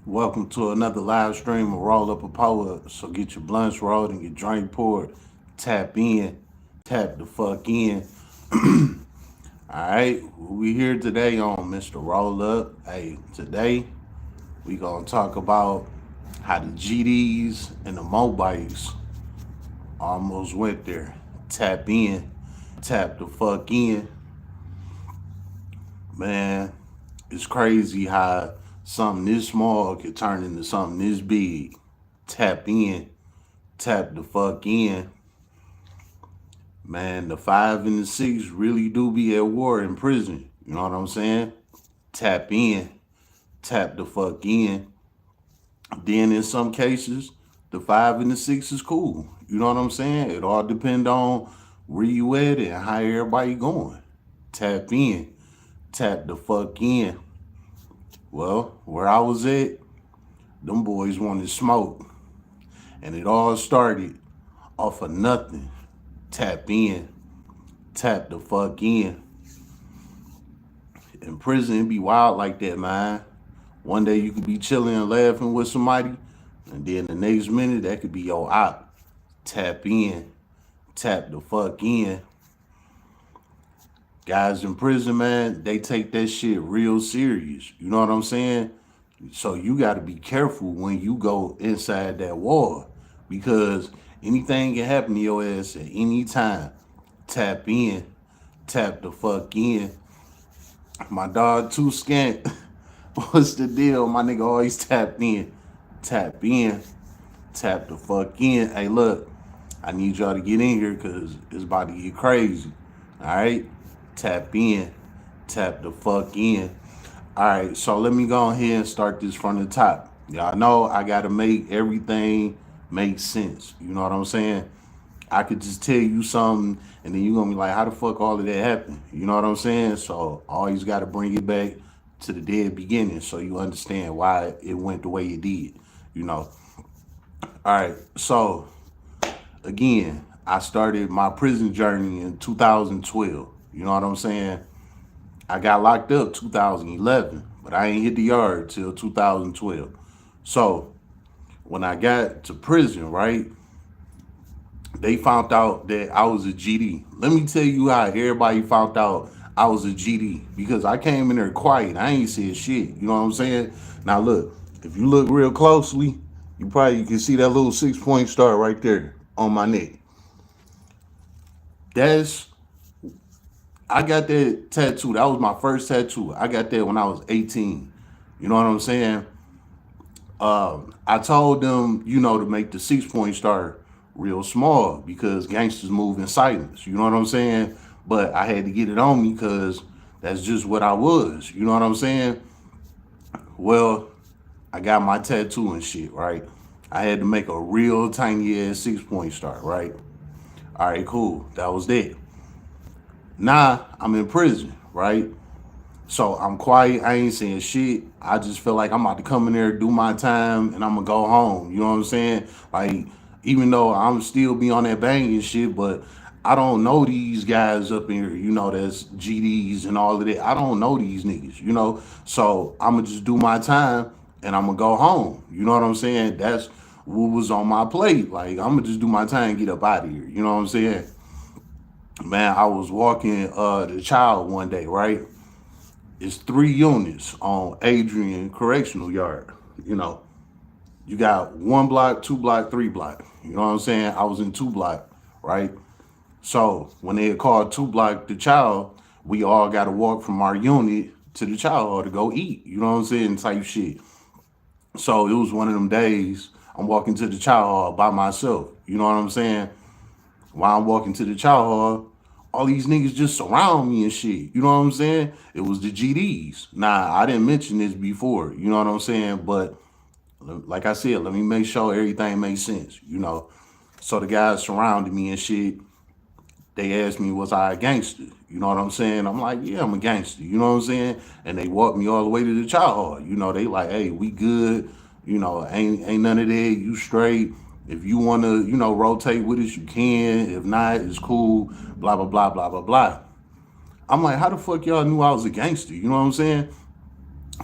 Welcome to another live stream of Roll Up a Poet. So get your blunts rolled and your drink poured. Tap in, tap the fuck in. Alright, we here today on Mr. Roll Up. Hey, today we gonna talk about how the GDs and the Mobites almost went there. Tap in, tap the fuck in. Man, it's crazy how something this small could turn into something this big. Tap in, tap the fuck in. Man, the five and the six really do be at war in prison. You know what I'm saying? Tap in, tap the fuck in. Then in some cases, the five and the six is cool. You know what I'm saying? It all depend on where you at and how everybody going. Tap in, tap the fuck in. Well, where I was at, them boys wanted smoke. And it all started off of nothing. Tap in, tap the fuck in. In prison, it be wild like that, man. One day you could be chilling and laughing with somebody, and then the next minute that could be your op. Tap in, tap the fuck in. Guys in prison, man, they take that shit real serious. You know what I'm saying? So you got to be careful when you go inside that wall because anything can happen to your ass at any time. Tap in, tap the fuck in. My dog too scant. What's the deal? My nigga always tapped in. Tap in, tap the fuck in. Hey, look, I need y'all to get in here because it's about to get crazy. All right? Tap in, tap the fuck in. All right, so let me go ahead and start this from the top. Y'all know I got to make everything make sense. You know what I'm saying? I could just tell you something and then you're going to be like, how the fuck all of that happened? You know what I'm saying? So I always got to bring it back to the dead beginning so you understand why it went the way it did. You know? All right, so again, I started my prison journey in 2012. You know what I'm saying? I got locked up 2011, but I ain't hit the yard till 2012. So when I got to prison, right, they found out that I was a GD. Let me tell you how everybody found out I was a GD because I came in there quiet. I ain't said shit. You know what I'm saying? Now look, if you look real closely, you can see that little 6 point star right there on my neck. That's I got that tattoo. That was my first tattoo. I got that when I was 18. You know what I'm saying? I told them, to make the 6 point star real small because gangsters move in silence. You know what I'm saying? But I had to get it on me because that's just what I was. You know what I'm saying? Well, I got my tattoo and shit, right? I had to make a real tiny ass 6 point star, right? All right, cool. That was that. Now I'm in prison, right? So I'm quiet. I ain't saying shit. I just feel like I'm about to come in there, do my time, and I'm gonna go home. You know what I'm saying? Like, even though I'm still be on that banging shit, but I don't know these guys up in here. That's GDs and all of that. I don't know these niggas. So I'm gonna just do my time and I'm gonna go home. You know what I'm saying? That's what was on my plate. Like, I'm gonna just do my time and get up out of here. You know what I'm saying? Man, I was walking the child one day, right? It's 3 units on Adrian Correctional Yard. You know, you got 1 block, 2 block, 3 block. You know what I'm saying? I was in 2 block, right? So when they had called 2 block the child, we all got to walk from our unit to the child hall to go eat. You know what I'm saying? Type shit. So it was one of them days I'm walking to the child hall by myself. You know what I'm saying? While I'm walking to the child hall, all these niggas just surround me and shit. You know what I'm saying? It was the GDs. Nah, I didn't mention this before. You know what I'm saying? But like I said, let me make sure everything makes sense. So the guys surrounded me and shit. They asked me, was I a gangster? You know what I'm saying? I'm like, yeah, I'm a gangster. You know what I'm saying? And they walked me all the way to the child hall. They like, hey, we good. Ain't none of that. You straight. If you want to, rotate with us, you can. If not, it's cool. Blah, blah, blah, blah, blah, blah. I'm like, how the fuck y'all knew I was a gangster? You know what I'm saying?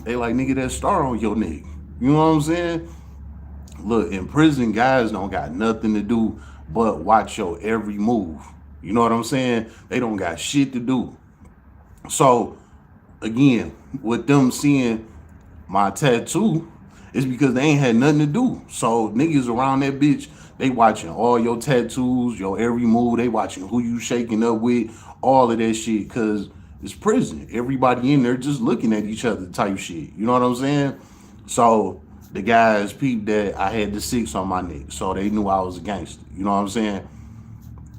They like, nigga, that star on your neck. You know what I'm saying? Look, in prison, guys don't got nothing to do but watch your every move. You know what I'm saying? They don't got shit to do. So again, with them seeing my tattoo, it's because they ain't had nothing to do. So niggas around that bitch, they watching all your tattoos, your every move. They watching who you shaking up with, all of that shit. Cause it's prison. Everybody in there just looking at each other type shit. You know what I'm saying? So the guys peeped that I had the 6 on my neck. So they knew I was a gangster. You know what I'm saying?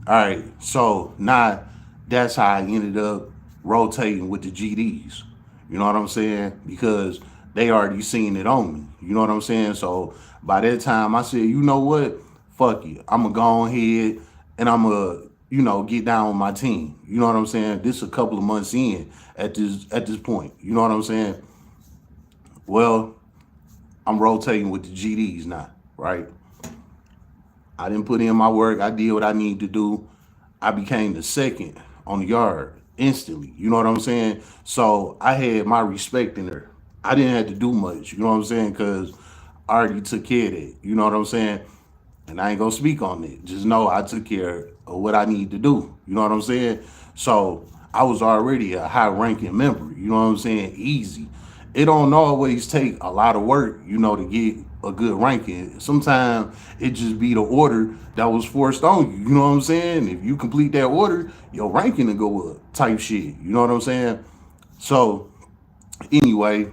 All right, so now that's how I ended up rotating with the GDs. You know what I'm saying? Because they already seen it on me. You know what I'm saying? So by that time, I said, you know what? Fuck it. I'm gonna go ahead and I'm gonna, get down with my team. You know what I'm saying? This a couple of months in at this point. You know what I'm saying? Well, I'm rotating with the GDs now, right? I didn't put in my work. I did what I need to do. I became the second on the yard instantly. You know what I'm saying? So I had my respect in there. I didn't have to do much. You know what I'm saying? Because I already took care of it. You know what I'm saying? And I ain't gonna speak on it. Just know I took care of what I need to do. You know what I'm saying? So I was already a high ranking member. You know what I'm saying? Easy. It don't always take a lot of work, to get a good ranking. Sometimes it just be the order that was forced on you. You know what I'm saying? If you complete that order, your ranking will go up type shit. You know what I'm saying? So anyway,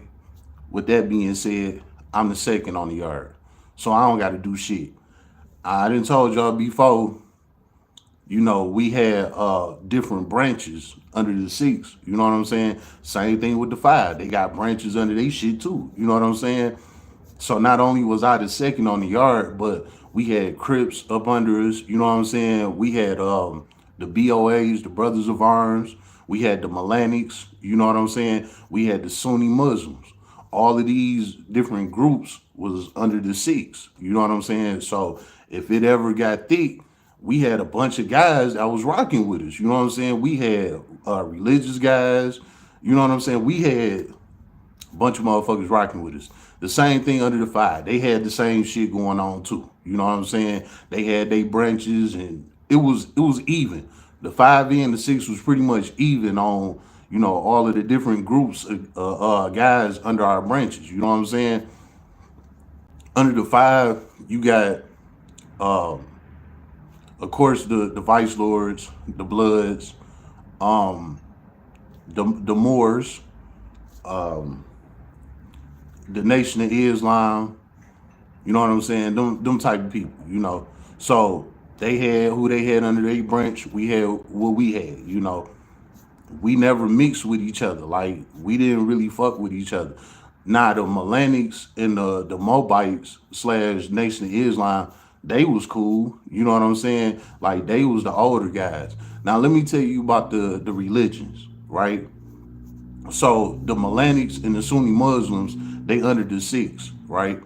with that being said, I'm the second on the yard. So I don't got to do shit. I didn't told y'all before, we had different branches under the 6. You know what I'm saying? Same thing with the 5. They got branches under their shit too. You know what I'm saying? So not only was I the second on the yard, but we had Crips up under us. You know what I'm saying? We had the BOAs, the Brothers of Arms. We had the Melanics. You know what I'm saying? We had the Sunni Muslims. All of these different groups was under the 6. You know what I'm saying? So if it ever got thick, we had a bunch of guys that was rocking with us. You know what I'm saying? We had religious guys. You know what I'm saying? We had a bunch of motherfuckers rocking with us. The same thing under the 5. They had the same shit going on too. You know what I'm saying? They had their branches and it was even. The 5 and the 6 was pretty much even on, all of the different groups guys under our branches. You know what I'm saying? Under the 5, you got of course the Vice Lords, the Bloods, the Moors, the Nation of Islam. You know what I'm saying? Them type of people. So they had who they had under their branch. We had what we had. We never mixed with each other. Like we didn't really fuck with each other. Now the Melanics and the Mobites / Nation of Islam, they was cool. You know what I'm saying? Like they was the older guys. Now let me tell you about the religions, right? So the Melanics and the Sunni Muslims, they under the 6, right?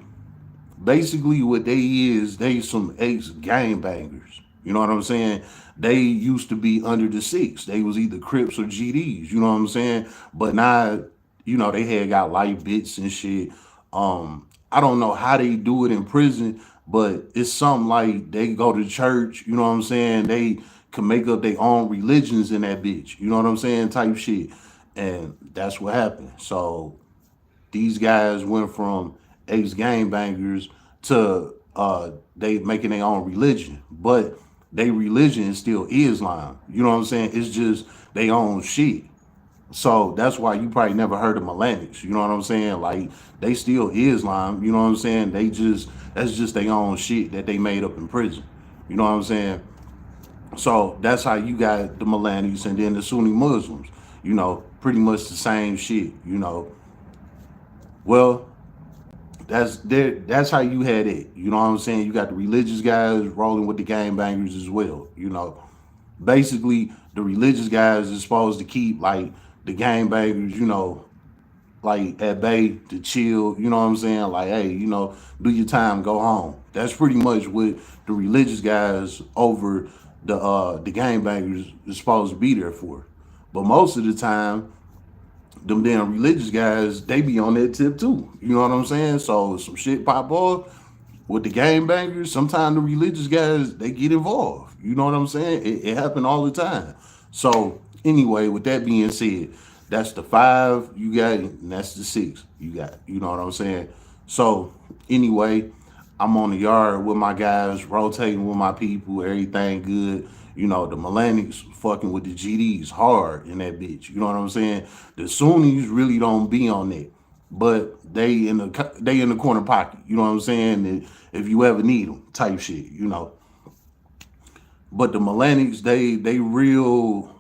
Basically what they some ex gangbangers. You know what I'm saying? They used to be under the 6. They was either Crips or GDs. You know what I'm saying? But now, they had got life bits and shit. I don't know how they do it in prison, but it's something like they go to church. You know what I'm saying? They can make up their own religions in that bitch. You know what I'm saying? Type shit. And that's what happened. So these guys went from ex gangbangers to they making their own religion, but their religion is still Islam. You know what I'm saying? It's just they own shit. So that's why you probably never heard of Melanics. You know what I'm saying? Like they still Islam. You know what I'm saying? That's just their own shit that they made up in prison. You know what I'm saying? So that's how you got the Melanics and then the Sunni Muslims. Pretty much the same shit. Well, that's how you had it. You know what I'm saying? You got the religious guys rolling with the gangbangers as well. Basically the religious guys is supposed to keep like the gangbangers, like at bay to chill. You know what I'm saying? Like, hey, do your time, go home. That's pretty much what the religious guys over the gangbangers is supposed to be there for. But most of the time, them damn religious guys, they be on that tip too. You know what I'm saying? So some shit pop off with the game bangers. Sometimes the religious guys they get involved. You know what I'm saying? It happen all the time. So anyway, with that being said, that's the five you got, and that's the six you got. You know what I'm saying? So anyway, I'm on the yard with my guys, rotating with my people, everything good. You know, the Melanics fucking with the GDs hard in that bitch. You know what I'm saying? The Sunnis really don't be on that. But they in the corner pocket. You know what I'm saying? If you ever need them, type shit. You know. But the Melanics, they real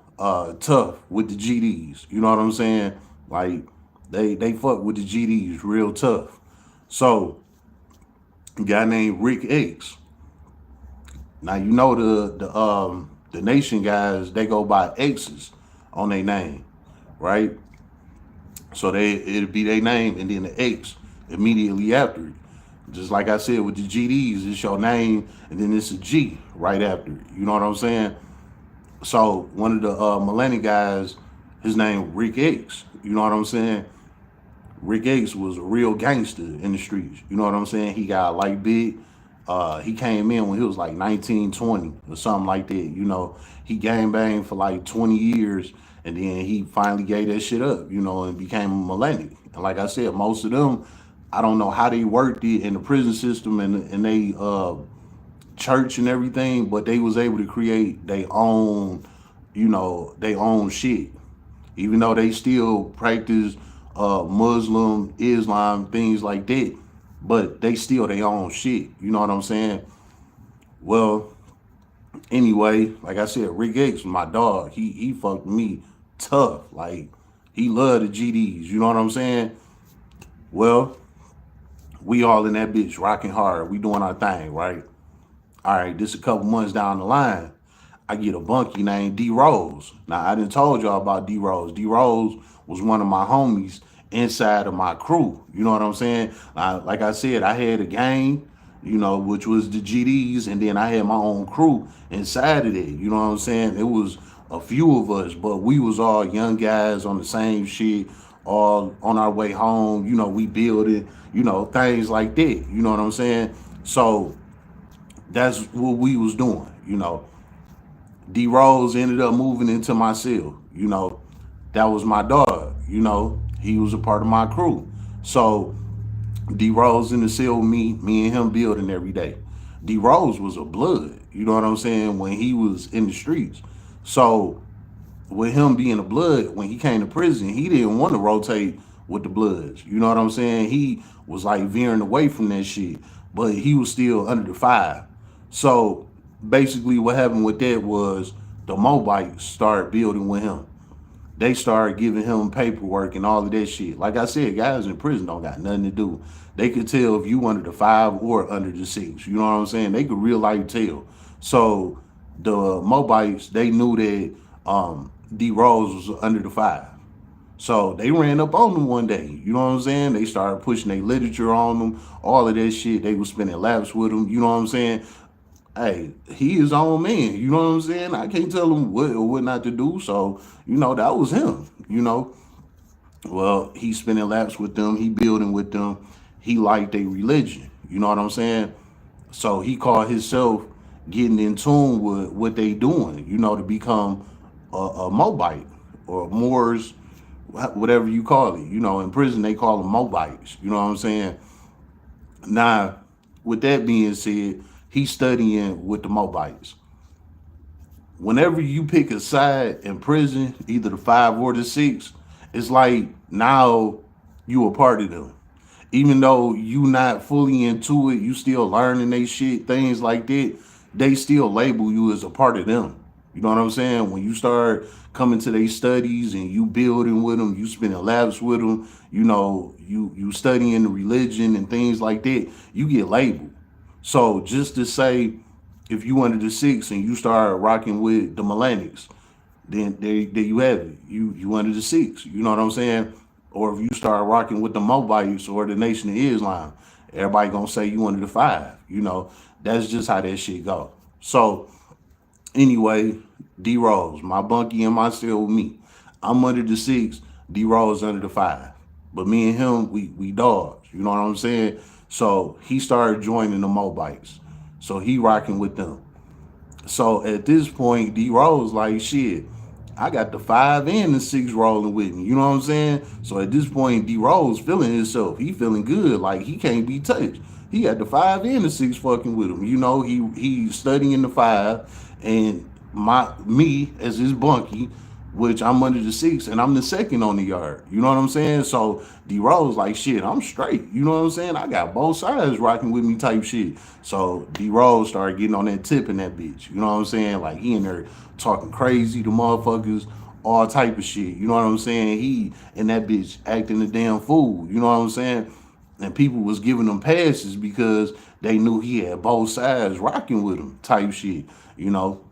tough with the GDs. You know what I'm saying? Like they fuck with the GDs real tough. So a guy named Rick X. Now you know the nation guys they go by X's on their name, right? So it'll be their name and then the X immediately after it. Just like I said with the GDs, it's your name and then it's a G right after it. You know what I'm saying? So one of the Millennium guys, his name Rick X. You know what I'm saying? Rick X was a real gangster in the streets. You know what I'm saying? He got like big. He came in when he was like 19, 20 or something like that. You know, he gang banged for like 20 years and then he finally gave that shit up, you know, and became a millennial. And like I said, most of them, I don't know how they worked it in the prison system and they church and everything, but they was able to create their own, you know, their own shit. Even though they still practice Muslim, Islam, things like that, but they still their own shit. You know what I'm saying? Well, anyway, like I said, Rick X, my dog, he fucked me tough. Like he loved the GDs. You know what I'm saying? Well, we all in that bitch rocking hard. We doing our thing, right? All right, this a couple months down the line, I get a bunkie named D Rose. Now I didn't told y'all about D Rose. D Rose was one of my homies inside of my crew. You know what I'm saying? Like I said, I had a gang, you know, which was the GDs, and then I had my own crew inside of it. You know what I'm saying? It was a few of us, but we was all young guys on the same shit, all on our way home. You know, we building, you know, things like that. You know what I'm saying? So that's what we was doing, you know. D Rose ended up moving into my cell, you know. That was my dog, you know. He was a part of my crew. So D Rose in the cell with me and him building every day. D Rose was a blood, you know what I'm saying, when he was in the streets. So with him being a blood, when he came to prison, he didn't want to rotate with the Bloods. You know what I'm saying? He was like veering away from that shit, but he was still under the five. So basically, what happened with that was the Mobites started building with him. They started giving him paperwork and all of that shit. Like I said, guys in prison don't got nothing to do. They could tell if you under the five or under the six. You know what I'm saying? They could real life tell. So the Mobites, they knew that D Rose was under the five. So they ran up on them one day. You know what I'm saying? They started pushing their literature on them, all of that shit. They was spending laps with him. You know what I'm saying? Hey, he his own man. You know what I'm saying? I can't tell him what or what not to do. So, you know, that was him, you know. Well, he spinning laps with them, he building with them, he liked their religion. You know what I'm saying? So he called himself getting in tune with what they doing, you know, to become a Mobite or Moors, whatever you call it. You know, in prison they call them Mobites. You know what I'm saying? Now, with that being said, he's studying with the Mobites. Whenever you pick a side in prison, either the five or the six, it's like now you a part of them. Even though you not fully into it, you still learning they shit, things like that, they still label you as a part of them. You know what I'm saying? When you start coming to their studies and you building with them, you spending labs with them, you know, you studying the religion and things like that, you get labeled. So just to say, if you under the six and you start rocking with the Melanics, then there you have it. You under the six. You know what I'm saying? Or if you start rocking with the Mobites or the Nation of Islam, everybody gonna say you under the five. You know, that's just how that shit go. So anyway, D Rose, my bunkie and my cell with me. I'm under the six. D Rose under the 5. But me and him, we dogs. You know what I'm saying? So he started joining the Mobites. So he rocking with them. So at this point, D Rose like shit. I got the 5 and the 6 rolling with me. You know what I'm saying? So at this point, D Rose feeling himself. He feeling good. Like he can't be touched. He got the 5 and the 6 fucking with him. You know, he's studying the 5, and me as his bunkie, which I'm under the 6, and I'm the second on the yard. You know what I'm saying? So D Rose like shit, I'm straight. You know what I'm saying? I got both sides rocking with me type shit. So D Rose started getting on that tip in that bitch. You know what I'm saying? Like he in there talking crazy to motherfuckers, all type of shit. You know what I'm saying? He and that bitch acting a damn fool. You know what I'm saying? And people was giving him passes because they knew he had both sides rocking with him type shit. You know,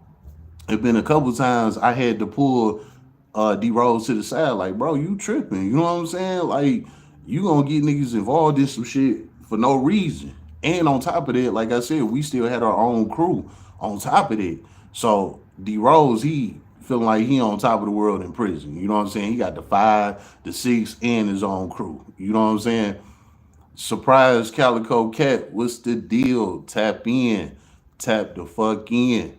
it been a couple times I had to pull D Rose to the side, like, bro, you tripping. You know what I'm saying? Like, you gonna get niggas involved in some shit for no reason. And on top of that, like I said, we still had our own crew on top of that. So D Rose, he feeling like he on top of the world in prison. You know what I'm saying? He got the 5, the 6, and his own crew. You know what I'm saying? Surprise Calico Cat, what's the deal? Tap in. Tap the fuck in.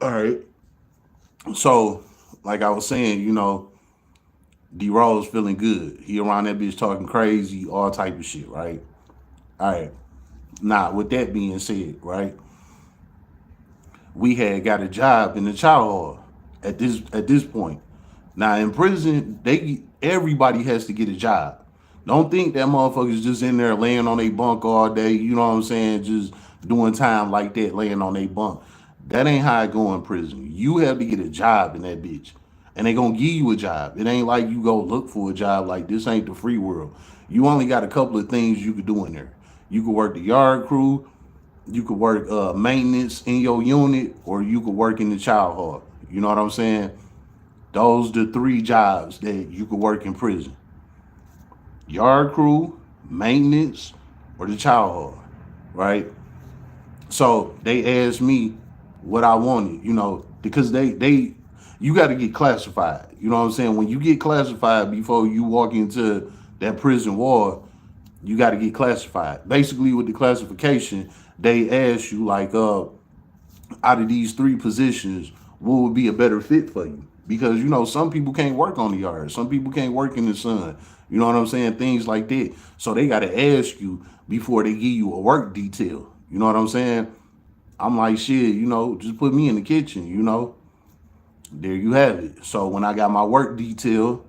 All right. So, like I was saying, you know, D Rose feeling good. He around that bitch talking crazy, all type of shit, right? All right. Now, with that being said, right, we had got a job in the child hall at this point. Now in prison, they everybody has to get a job. Don't think that motherfuckers just in there laying on a bunk all day. You know what I'm saying? Just doing time like that, laying on a bunk. That ain't how it go in prison. You have to get a job in that bitch, and they gonna give you a job. It ain't like you go look for a job. Like this ain't the free world. You only got a couple of things you could do in there. You could work the yard crew, you could work maintenance in your unit, or you could work in the child hall. You know what I'm saying? Those the 3 jobs that you could work in prison: yard crew, maintenance, or the child hall. Right? So they asked me what I wanted, you know, because they you got to get classified. You know what I'm saying? When you get classified before you walk into that prison wall, you got to get classified. Basically, with the classification, they ask you like, out of these 3 positions, what would be a better fit for you? Because you know, some people can't work on the yard, some people can't work in the sun. You know what I'm saying? Things like that. So they got to ask you before they give you a work detail. You know what I'm saying? I'm like, shit, you know, just put me in the kitchen. You know, there you have it. So when I got my work detail,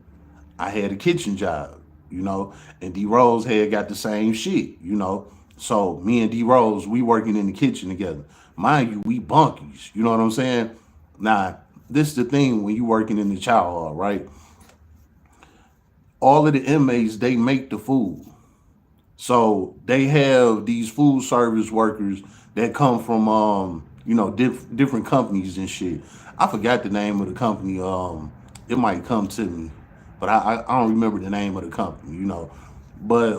I had a kitchen job, you know, and D Rose had got the same shit, you know. So me and D Rose, we working in the kitchen together. Mind you, we bunkies, you know what I'm saying? Now, this is the thing when you working in the child hall, right? All of the inmates, they make the food. So they have these food service workers that come from you know, different companies and shit. I forgot the name of the company. It might come to me, but I don't remember the name of the company. You know, but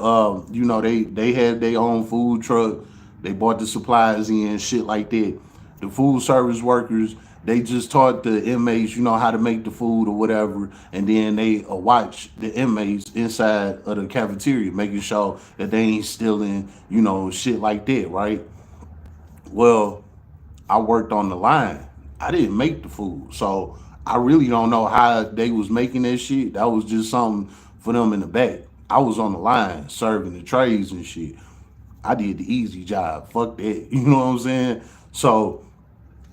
you know, they had their own food truck. They bought the supplies in, shit like that. The food service workers, they just taught the inmates, you know, how to make the food or whatever, and then they watch the inmates inside of the cafeteria, making sure that they ain't stealing, you know, shit like that, right? Well, I worked on the line. I didn't make the food, so I really don't know how they was making that shit. That was just something for them in the back. I was on the line serving the trays and shit. I did the easy job. Fuck that. You know what I'm saying? So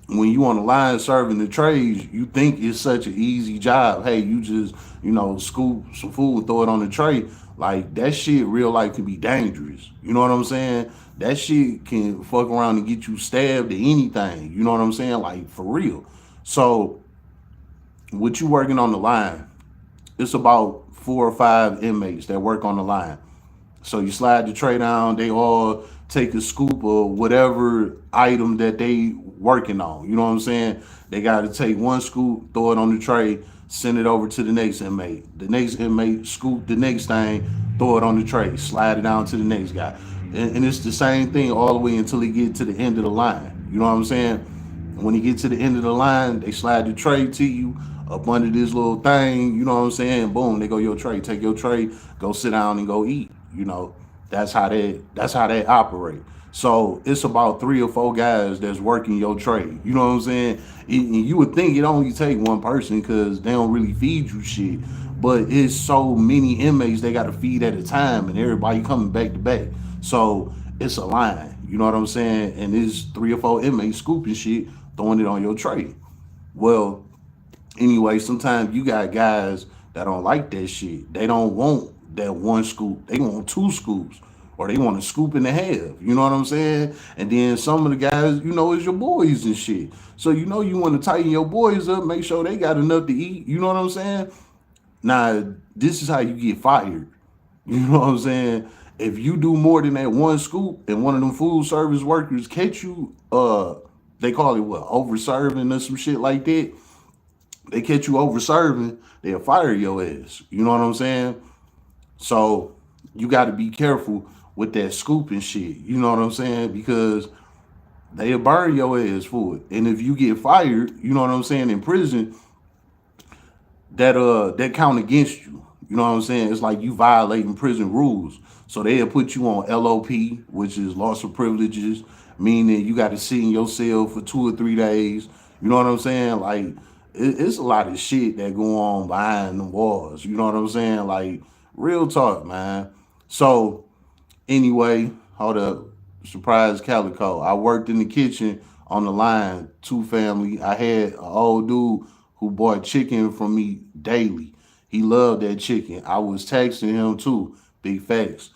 when you on the line serving the trays, you think it's such an easy job. Hey, you just, you know, scoop some food, throw it on the tray. Like that shit real life can be dangerous. You know what I'm saying? That shit can fuck around and get you stabbed or anything. You know what I'm saying? Like for real. So with you working on the line, it's about 4 or 5 inmates that work on the line. So you slide the tray down, they all take a scoop of whatever item that they working on. You know what I'm saying? They got to take one scoop, throw it on the tray, send it over to the next inmate. The next inmate scoop the next thing, throw it on the tray, slide it down to the next guy. And it's the same thing all the way until they get to the end of the line. You know what I'm saying? When you get to the end of the line, they slide the tray to you. up under this little thing, you know what I'm saying? Boom, they go your tray. Take your tray, go sit down and go eat. You know, that's how they operate. So it's about 3 or 4 guys that's working your tray. You know what I'm saying? And you would think it only take one person because they don't really feed you shit. But it's so many inmates they got to feed at a time, and everybody coming back to back. So it's a line. You know what I'm saying? And it's 3 or 4 inmates scooping shit, throwing it on your tray. Well, anyway, sometimes you got guys that don't like that shit. They don't want that one scoop. They want 2 scoops. Or they want a scoop and a half. You know what I'm saying? And then some of the guys, is your boys and shit. So you want to tighten your boys up, make sure they got enough to eat. You know what I'm saying? Now, this is how you get fired. You know what I'm saying? If you do more than that one scoop and one of them food service workers catch you, they call it what, over serving or some shit like that. They catch you over serving, they'll fire your ass. You know what I'm saying? So you got to be careful with that scoop and shit. You know what I'm saying? Because they'll burn your ass for it. And if you get fired, you know what I'm saying, in prison, that count against you. You know what I'm saying? It's like you violating prison rules. So they'll put you on LOP, which is loss of privileges, meaning you got to sit in your cell for 2 or 3 days. You know what I'm saying? Like it's a lot of shit that go on behind the walls. You know what I'm saying? Like real talk, man. So anyway, hold up. Surprise Calico. I worked in the kitchen on the line, 2 family. I had an old dude who bought chicken from me daily. He loved that chicken. I was texting him too. Big facts.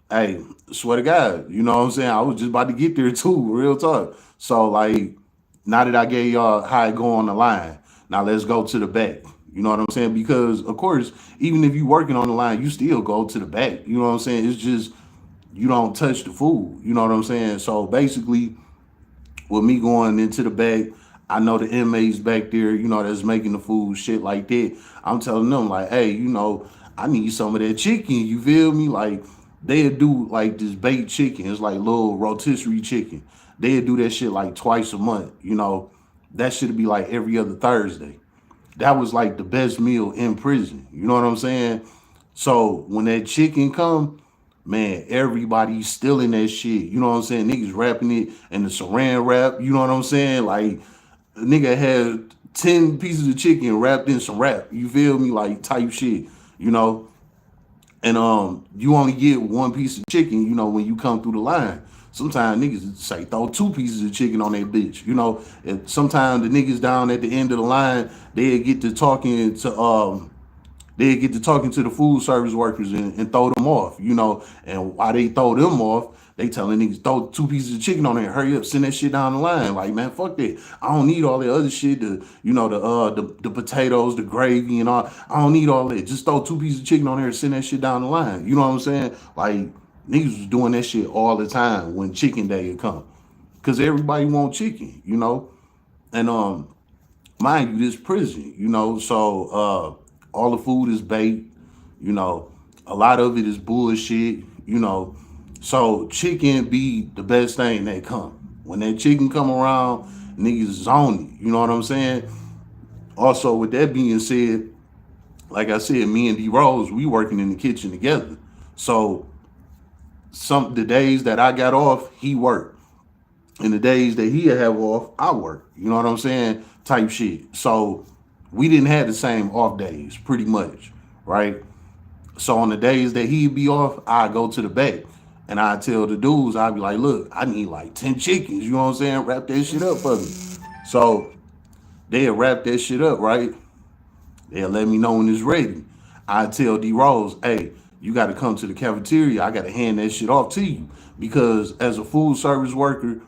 Hey, swear to God, you know what I'm saying? I was just about to get there too, real talk. So like, now that I gave y'all how I go on the line, now let's go to the back. You know what I'm saying? Because of course, even if you working on the line, you still go to the back. You know what I'm saying? It's just you don't touch the food. You know what I'm saying? So basically, with me going into the back, I know the inmates back there, that's making the food, shit like that. I'm telling them like, hey, I need some of that chicken. You feel me? Like they'll do like this baked chicken. It's like little rotisserie chicken. They'll do that shit like twice a month. That should be like every other Thursday. That was like the best meal in prison. You know what I'm saying? So when that chicken come, man, everybody's stealing that shit. You know what I'm saying? Niggas wrapping it in the saran wrap. You know what I'm saying? Like, a nigga had 10 pieces of chicken wrapped in some wrap. You feel me? Like, type shit, you know? And you only get one piece of chicken, when you come through the line. Sometimes niggas say throw 2 pieces of chicken on that bitch. And sometimes the niggas down at the end of the line, they get to talking to the food service workers and throw them off, And while they throw them off, they telling niggas throw 2 pieces of chicken on there, hurry up, send that shit down the line. Like, man, fuck that. I don't need all that other shit, the potatoes, the gravy and all. I don't need all that. Just throw 2 pieces of chicken on there and send that shit down the line. You know what I'm saying? Like, niggas was doing that shit all the time when chicken day would come. Cause everybody want chicken, And mind you, this prison, so all the food is baked, you know, a lot of it is bullshit, So chicken be the best thing that come. When that chicken come around, niggas is on it. You know what I'm saying? Also, with that being said, like I said, me and D Rose, we working in the kitchen together. So the days that I got off, he worked. And the days that he have off, I work. You know what I'm saying? Type shit. So we didn't have the same off days, pretty much, right? So on the days that he'd be off, I go to the back and I tell the dudes, I'd be like, look, I need like 10 chickens. You know what I'm saying? Wrap that shit up for me. So they'll wrap that shit up, right? They'll let me know when it's ready. I tell D Rose, hey, you got to come to the cafeteria. I got to hand that shit off to you. Because as a food service worker,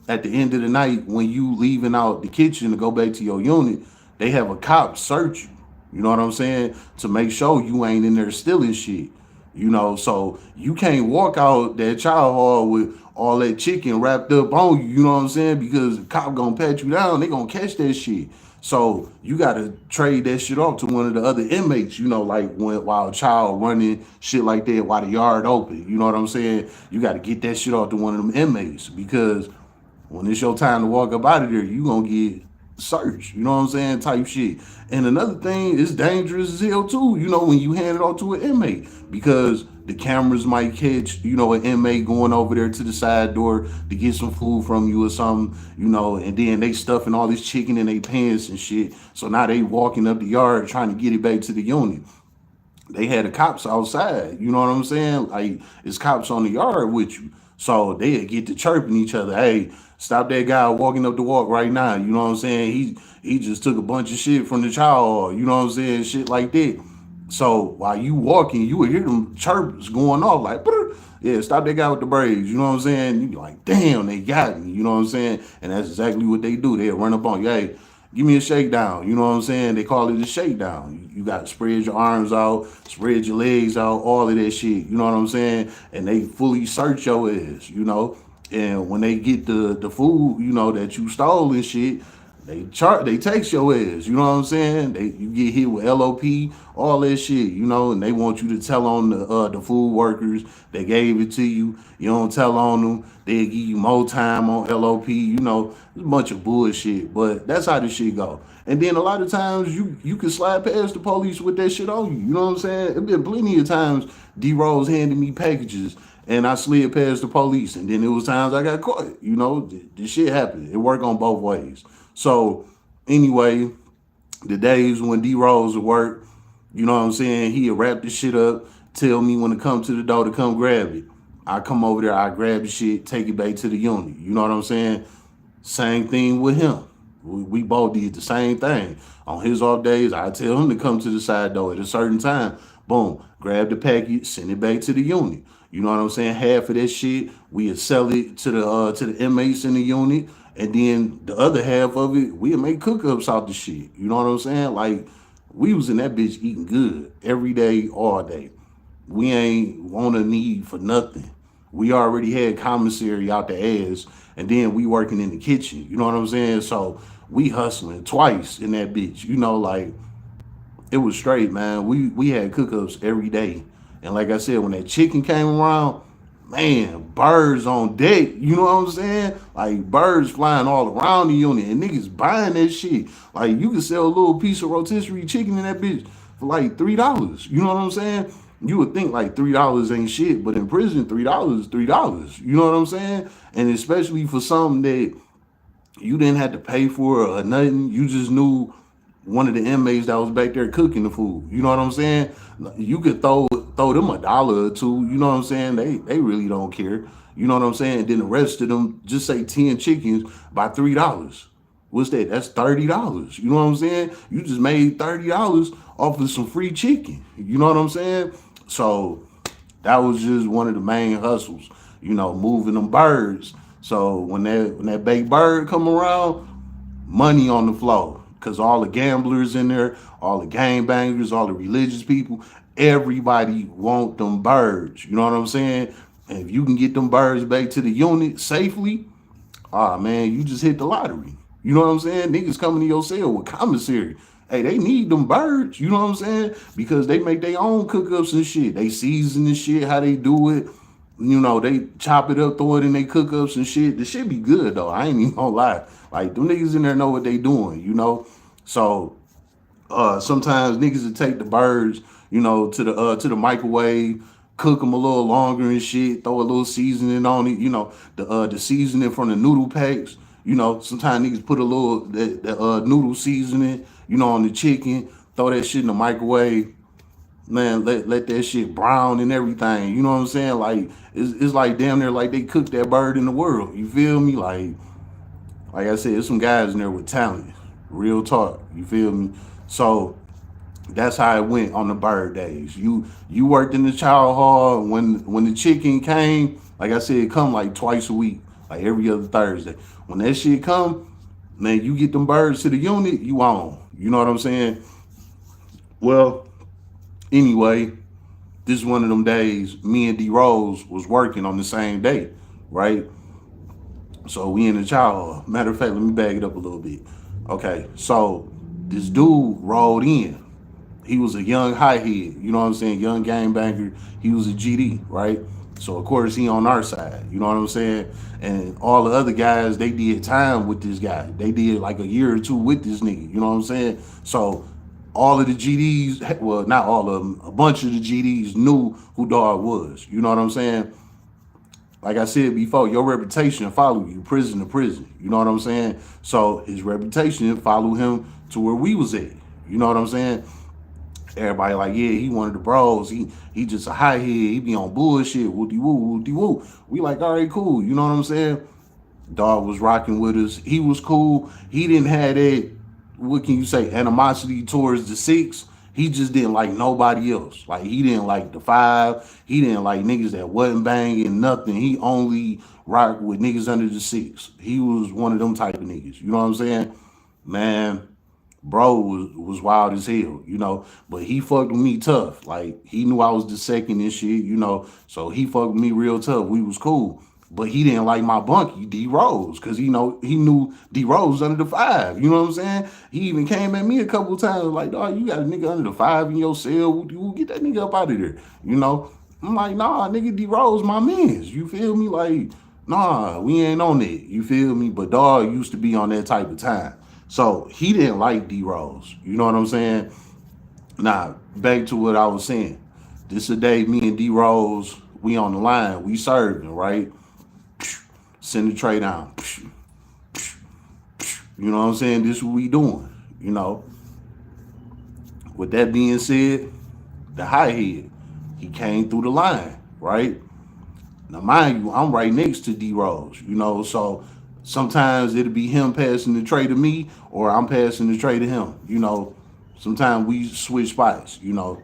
at the end of the night, when you leaving out the kitchen to go back to your unit, they have a cop search you. You know what I'm saying? To make sure you ain't in there stealing shit. So you can't walk out that child hall with all that chicken wrapped up on you. You know what I'm saying? Because the cop gonna pat you down. They gonna catch that shit. So you gotta trade that shit off to one of the other inmates. Like while a child running shit like that while the yard open. You know what I'm saying? You gotta get that shit off to one of them inmates because when it's your time to walk up out of there, you gonna get search, you know what I'm saying, type shit. And another thing, it's dangerous as hell too, you know, when you hand it off to an inmate, because the cameras might catch, you know, an inmate going over there to the side door to get some food from you or something, you know, and then they stuffing all this chicken in their pants and shit. So now they walking up the yard trying to get it back to the unit. They had the cops outside. You know what I'm saying? Like, it's cops on the yard with you. So they get to chirping each other. Hey, stop that guy walking up the walk right now. You know what I'm saying? He just took a bunch of shit from the child. You know what I'm saying? Shit like that. So while you walking, you would hear them chirps going off like, "Brr." Yeah, stop that guy with the braids. You know what I'm saying? You be like, damn, they got me. You know what I'm saying? And that's exactly what they do. They run up on you. Hey, give me a shakedown. You know what I'm saying? They call it a shakedown. You got to spread your arms out, spread your legs out, all of that shit. You know what I'm saying? And they fully search your ass, you know? And when they get the food, you know, that you stole and shit, they tax your ass. You know what I'm saying? You get hit with LOP, all that shit. You know, and they want you to tell on the food workers that gave it to you. You don't tell on them, they give you more time on LOP. You know, it's a bunch of bullshit. But that's how the shit go. And then a lot of times you can slide past the police with that shit on you. You know what I'm saying? It been plenty of times D Rose handed me packages and I slid past the police, and then there was times I got caught. You know, this shit happened. It worked on both ways. So anyway, the days when D Rose would work, you know what I'm saying, he'd wrap the shit up, tell me when to come to the door to come grab it. I come over there, I grab the shit, take it back to the unit. You know what I'm saying? Same thing with him. We both did the same thing. On his off days, I tell him to come to the side door at a certain time. Boom, grab the package, send it back to the unit. You know what I'm saying? Half of that shit, we would sell it to the inmates in the unit, and then the other half of it, we'd make cookups out the shit. You know what I'm saying? Like, we was in that bitch eating good every day, all day. We ain't want a need for nothing. We already had commissary out the ass, and then we working in the kitchen. You know what I'm saying? So we hustling twice in that bitch. You know, like, it was straight, man. We had cookups every day, and like I said, when that chicken came around, man, birds on deck. You know what I'm saying? Like, birds flying all around the unit, and niggas buying that shit. Like, you can sell a little piece of rotisserie chicken in that bitch for like $3. You know what I'm saying? You would think like $3 ain't shit, but in prison, $3 is $3. You know what I'm saying? And especially for something that you didn't have to pay for or nothing. You just knew one of the inmates that was back there cooking the food. You know what I'm saying? You could throw them $1 or two. You know what I'm saying? They really don't care. You know what I'm saying? And then the rest of them, just say 10 chickens by $3. What's that? That's $30. You know what I'm saying? You just made $30 off of some free chicken. You know what I'm saying? So that was just one of the main hustles, you know, moving them birds. So when that baked bird come around, money on the floor. Cause all the gamblers in there, all the gang bangers, all the religious people, everybody want them birds. You know what I'm saying? And if you can get them birds back to the unit safely, ah man, you just hit the lottery. You know what I'm saying? Niggas coming to your cell with commissary. Hey, they need them birds. You know what I'm saying? Because they make their own cookups and shit. They season the shit, how they do it. You know, they chop it up, throw it in their cookups and shit. The shit be good though. I ain't even gonna lie. Like, them niggas in there know what they doing, you know? So sometimes niggas would take the birds, you know, to the microwave, cook them a little longer and shit, throw a little seasoning on it, you know, the seasoning from the noodle packs. You know, sometimes niggas put a little the noodle seasoning, you know, on the chicken, throw that shit in the microwave, man, let that shit brown and everything. You know what I'm saying? Like, it's like damn near like they cooked that bird in the world. You feel me? Like I said, there's some guys in there with talent. Real talk. You feel me? So that's how it went on the bird days. You worked in the child hall when the chicken came, like I said, it come like twice a week, like every other Thursday. When that shit come, man, you get them birds to the unit, you on. You know what I'm saying? Well, anyway, this is one of them days me and D Rose was working on the same day, right? So we in the child hall. Matter of fact, let me back it up a little bit. Okay, so this dude rolled in. He was a young high head, you know what I'm saying? Young gang banger. He was a GD, right? So of course he on our side. You know what I'm saying? And all the other guys, they did time with this guy. They did like a year or two with this nigga. You know what I'm saying? So all of the GDs, well, not all of them, a bunch of the GDs knew who Dog was. You know what I'm saying? Like I said before, your reputation follow you prison to prison. You know what I'm saying? So his reputation followed him to where we was at. You know what I'm saying? Everybody like, yeah, he one of the bros. He just a high head. He be on bullshit. Woody woo, woody woo. We like, all right, cool. You know what I'm saying? Dog was rocking with us. He was cool. He didn't have that, what can you say, animosity towards the six. He just didn't like nobody else. Like he didn't like the five. He didn't like niggas that wasn't banging nothing. He only rocked with niggas under the six. He was one of them type of niggas. You know what I'm saying? Man, bro was wild as hell, you know. But he fucked with me tough. Like he knew I was the second and shit, you know. So he fucked with me real tough. We was cool. But he didn't like my bunkie, D Rose, because he knew D Rose under the five. You know what I'm saying? He even came at me a couple of times like, dog, you got a nigga under the five in your cell. You get that nigga up out of there. You know? I'm like, nah, nigga, D Rose, my mans. You feel me? Like, nah, we ain't on that. You feel me? But dog used to be on that type of time. So he didn't like D Rose. You know what I'm saying? Now, back to what I was saying. This a day me and D Rose, we on the line, we serving, right? Send the tray down. You know what I'm saying? This is what we doing. You know. With that being said, the high head, he came through the line, right? Now, mind you, I'm right next to D Rose, you know, so sometimes it'll be him passing the tray to me or I'm passing the tray to him, you know. Sometimes we switch spots, you know.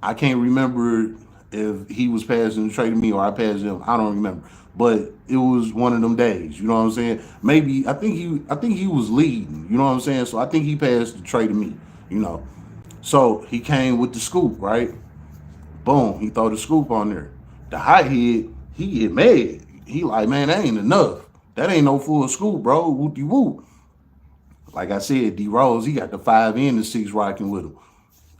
I can't remember if he was passing the tray to me or I passed him. I don't remember. But it was one of them days, you know what I'm saying? Maybe I think he was leading, you know what I'm saying? So I think he passed the tray to me, you know. So he came with the scoop, right? Boom, he throw the scoop on there. The hot head, he get mad. He like, man, that ain't enough. That ain't no full scoop, bro. Whoopty whoop. Like I said, D Rose, he got the five and the six rocking with him.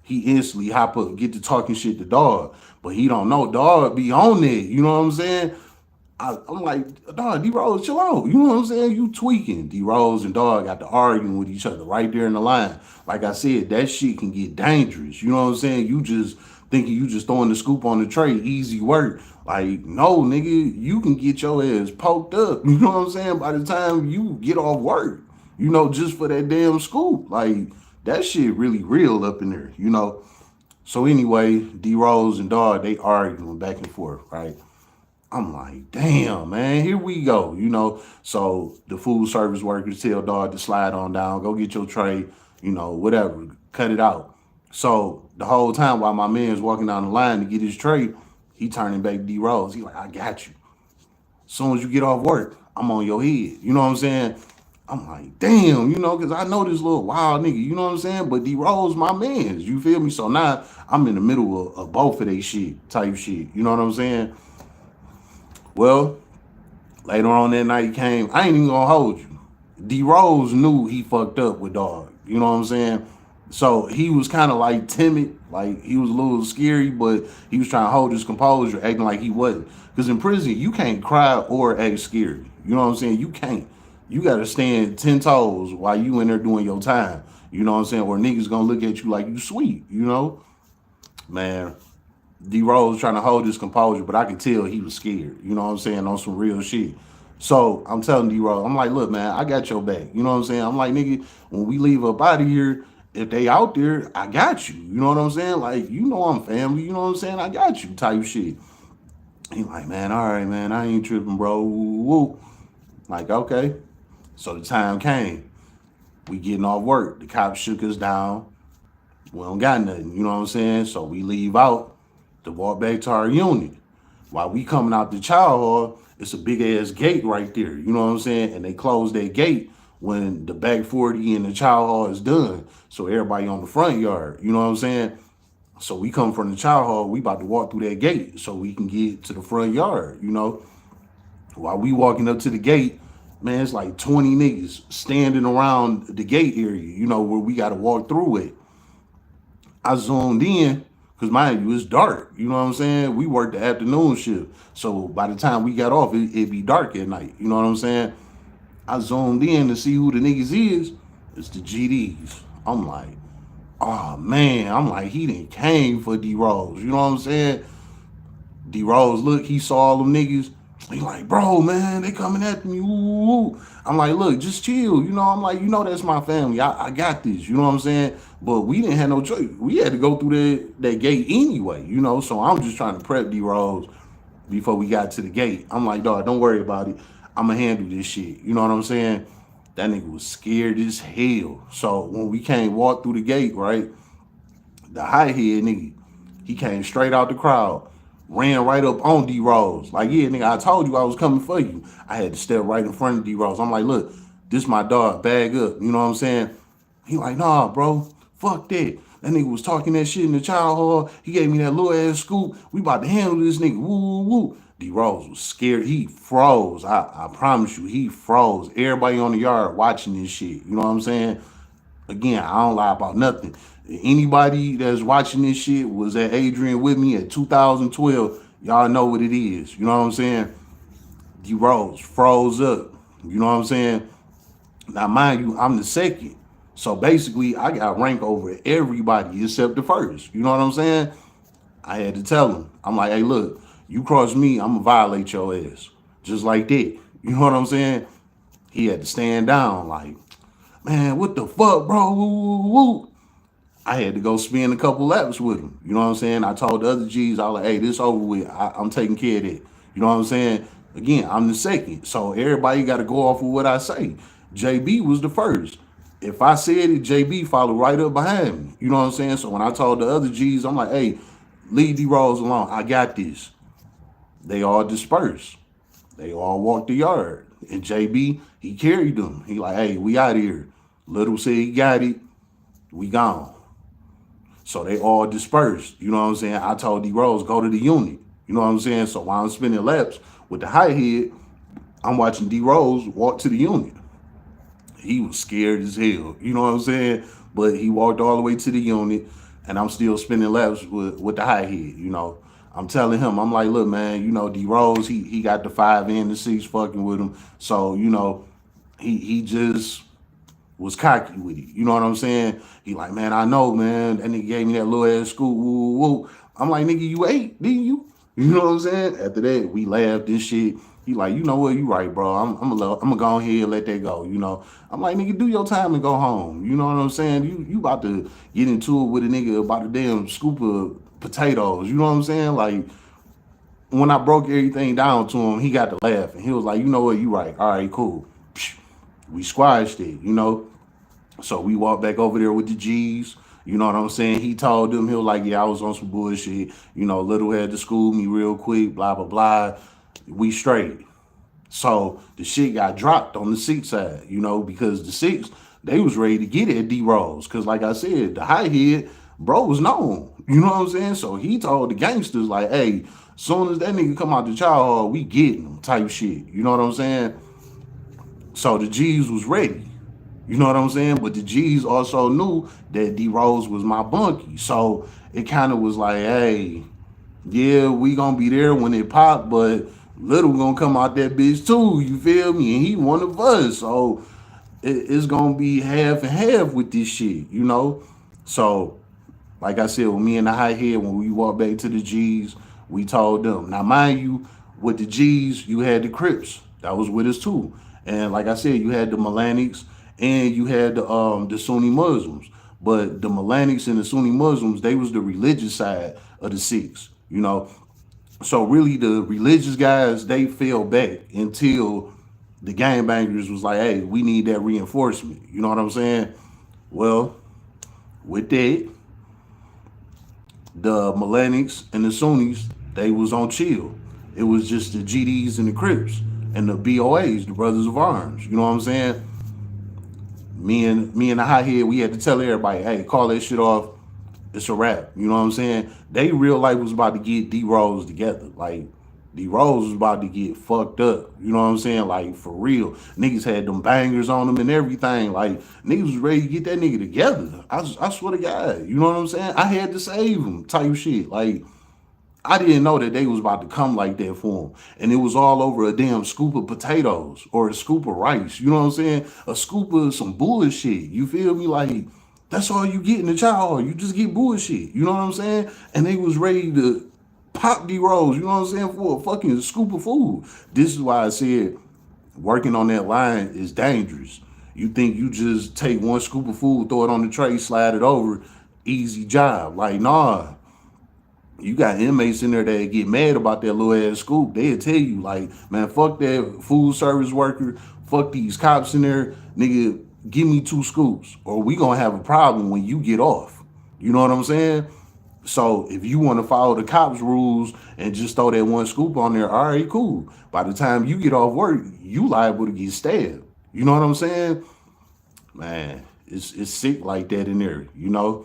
He instantly hop up, get to talking shit to Dog. But he don't know Dog be on there. You know what I'm saying? I'm like, dog, D Rose, chill out. You know what I'm saying? You tweaking. D Rose and Dog got to arguing with each other right there in the line. Like I said, that shit can get dangerous. You know what I'm saying? You just thinking you just throwing the scoop on the tray, easy work. Like, no, nigga, you can get your ass poked up. You know what I'm saying? By the time you get off work, you know, just for that damn scoop. Like, that shit really real up in there, you know? So anyway, D Rose and Dog, they arguing back and forth, right? I'm like, damn, man, here we go, you know. So the food service workers tell Dog to slide on down, go get your tray, you know, whatever, cut it out. So the whole time while my man's walking down the line to get his tray, he turning back to D Rose. He like, I got you. As soon as you get off work, I'm on your head. You know what I'm saying? I'm like, damn, you know, because I know this little wild nigga, you know what I'm saying? But D Rose, my man's, you feel me? So now I'm in the middle of both of they shit, type shit. You know what I'm saying? Well, later on that night he came. I ain't even gonna hold you. D Rose knew he fucked up with Dog. You know what I'm saying? So he was kind of like timid, like he was a little scary, but he was trying to hold his composure, acting like he wasn't. Because in prison, you can't cry or act scary. You know what I'm saying? You can't. You gotta stand 10 toes while you in there doing your time. You know what I'm saying? Or niggas gonna look at you like you sweet. You know, man. D Rose trying to hold his composure, but I could tell he was scared. You know what I'm saying? On some real shit. So I'm telling D Rose, I'm like, look, man, I got your back. You know what I'm saying? I'm like, nigga, when we leave up out of here, if they out there, I got you. You know what I'm saying? Like, you know I'm family. You know what I'm saying? I got you type shit. He like, man, all right, man, I ain't tripping, bro. Woo, woo. Like, okay. So the time came. We getting off work. The cops shook us down. We don't got nothing. You know what I'm saying? So we leave out to walk back to our unit. While we coming out the child hall, it's a big ass gate right there. You know what I'm saying? And they close that gate when the back 40 and the child hall is done. So everybody on the front yard. You know what I'm saying? So we come from the child hall, we about to walk through that gate so we can get to the front yard, you know. While we walking up to the gate, man, it's like 20 niggas standing around the gate area, you know, where we gotta walk through it. I zoomed in Cause mind you, it's dark. You know what I'm saying? We worked the afternoon shift, so by the time we got off, it'd be dark at night. You know what I'm saying? I zoomed in to see who the niggas is. It's the GDs. I'm like, oh man, I'm like, he done came for D Rose. You know what I'm saying? D Rose, look, he saw all them niggas. He like, bro, man, they coming after me. Ooh. I'm like, look, just chill. You know, I'm like, that's my family. I got this. You know what I'm saying? But we didn't have no choice. We had to go through that gate anyway. So I'm just trying to prep D Rose before we got to the gate. I'm like, dog, don't worry about it. I'ma handle this shit. You know what I'm saying? That nigga was scared as hell. So when we came walk through the gate, right? The high head nigga, he came straight out the crowd, ran right up on D Rose. Like, yeah, nigga, I told you I was coming for you. I had to step right in front of D Rose. I'm like, look, this my dog, bag up. You know what I'm saying? He like, nah, bro, fuck that. That nigga was talking that shit in the child hall. He gave me that little ass scoop. We about to handle this nigga. Woo, woo, woo. D Rose was scared. He froze. I promise you, he froze. Everybody on the yard watching this shit. You know what I'm saying? Again, I don't lie about nothing. Anybody that's watching this shit was at Adrian with me at 2012. Y'all know what it is. You know what I'm saying? D Rose froze up. You know what I'm saying? Now, mind you, I'm the second. So basically, I got rank over everybody except the first. You know what I'm saying? I had to tell him. I'm like, hey, look, you cross me, I'm going to violate your ass. Just like that. You know what I'm saying? He had to stand down like, man, what the fuck, bro? Woo, woo, woo. I had to go spend a couple laps with him. You know what I'm saying? I told the other G's, I was like, hey, this over with. I'm taking care of that. You know what I'm saying? Again, I'm the second. So everybody got to go off of what I say. JB was the first. If I said it, JB followed right up behind me. You know what I'm saying? So when I told the other G's, I'm like, hey, leave D Rose alone. I got this. They all dispersed. They all walked the yard. And JB, he carried them. He like, hey, we out of here. Little said he got it. We gone. So they all dispersed. You know what I'm saying? I told D Rose, go to the unit. You know what I'm saying? So while I'm spinning laps with the high head, I'm watching D Rose walk to the unit. He was scared as hell. You know what I'm saying? But he walked all the way to the unit, and I'm still spinning laps with the high head. I'm telling him, I'm like, look, man, D Rose, he got the 5 and the 6 fucking with him. So, he just was cocky with it. You know what I'm saying? He like, man, I know, man. That nigga gave me that little ass scoop. Woo, woo. I'm like, nigga, you ate, didn't you? You know what I'm saying? After that, we laughed and shit. He like, you know what? You right, bro. I'm gonna go ahead and let that go. I'm like, nigga, do your time and go home. You know what I'm saying? You about to get into it with a nigga about a damn scoop of potatoes. You know what I'm saying? Like, when I broke everything down to him, he got to laugh and he was like, you know what? You right. All right, cool. We squashed it. So we walked back over there with the G's. You know what I'm saying? He told them, he was like, yeah, I was on some bullshit. Little had to school me real quick, blah, blah, blah. We straight. So the shit got dropped on the 6 side, because the 6, they was ready to get at D Rose. Because like I said, the high head, bro, was known. You know what I'm saying? So he told the gangsters, like, hey, soon as that nigga come out the child hall, we getting him type shit. You know what I'm saying? So the G's was ready. You know what I'm saying? But the G's also knew that D Rose was my bunkie. So it kind of was like, hey, yeah, we gonna be there when it pop, but Little gonna come out that bitch too. You feel me? And he one of us. So it's gonna be half and half with this shit. So like I said, with me and the high head, when we walked back to the G's, we told them. Now, mind you, with the G's, you had the Crips that was with us too. And like I said, you had the Melanics and you had the Sunni Muslims. But the Melanics and the Sunni Muslims, they was the religious side of the Sikhs. So really the religious guys, they fell back until the gangbangers was like, hey, we need that reinforcement. You know what I'm saying? Well, with that, the Melanics and the Sunnis, they was on chill. It was just the GDs and the Crips and the BOAs, the Brothers of Arms. You know what I'm saying? Me and the high head, we had to tell everybody, hey, call that shit off. It's a wrap. You know what I'm saying? They real life was about to get D Rose together. Like, D Rose was about to get fucked up. You know what I'm saying? Like, for real. Niggas had them bangers on them and everything. Like, niggas was ready to get that nigga together. I swear to God. You know what I'm saying? I had to save him type shit. Like, I didn't know that they was about to come like that for him. And it was all over a damn scoop of potatoes or a scoop of rice. You know what I'm saying? A scoop of some bullshit. You feel me? Like, that's all you get in the child. You just get bullshit. You know what I'm saying? And they was ready to pop D Rose, you know what I'm saying, for a fucking scoop of food. This is why I said working on that line is dangerous. You think you just take one scoop of food, throw it on the tray, slide it over, easy job. Like, nah, you got inmates in there that get mad about that little ass scoop. They'll tell you, like, man, fuck that food service worker, fuck these cops in there, nigga, give me 2 scoops, or we gonna have a problem when you get off. You know what I'm saying? So if you want to follow the cops' rules and just throw that one scoop on there, all right, cool. By the time you get off work, you liable to get stabbed. You know what I'm saying? Man, it's sick like that in there, you know?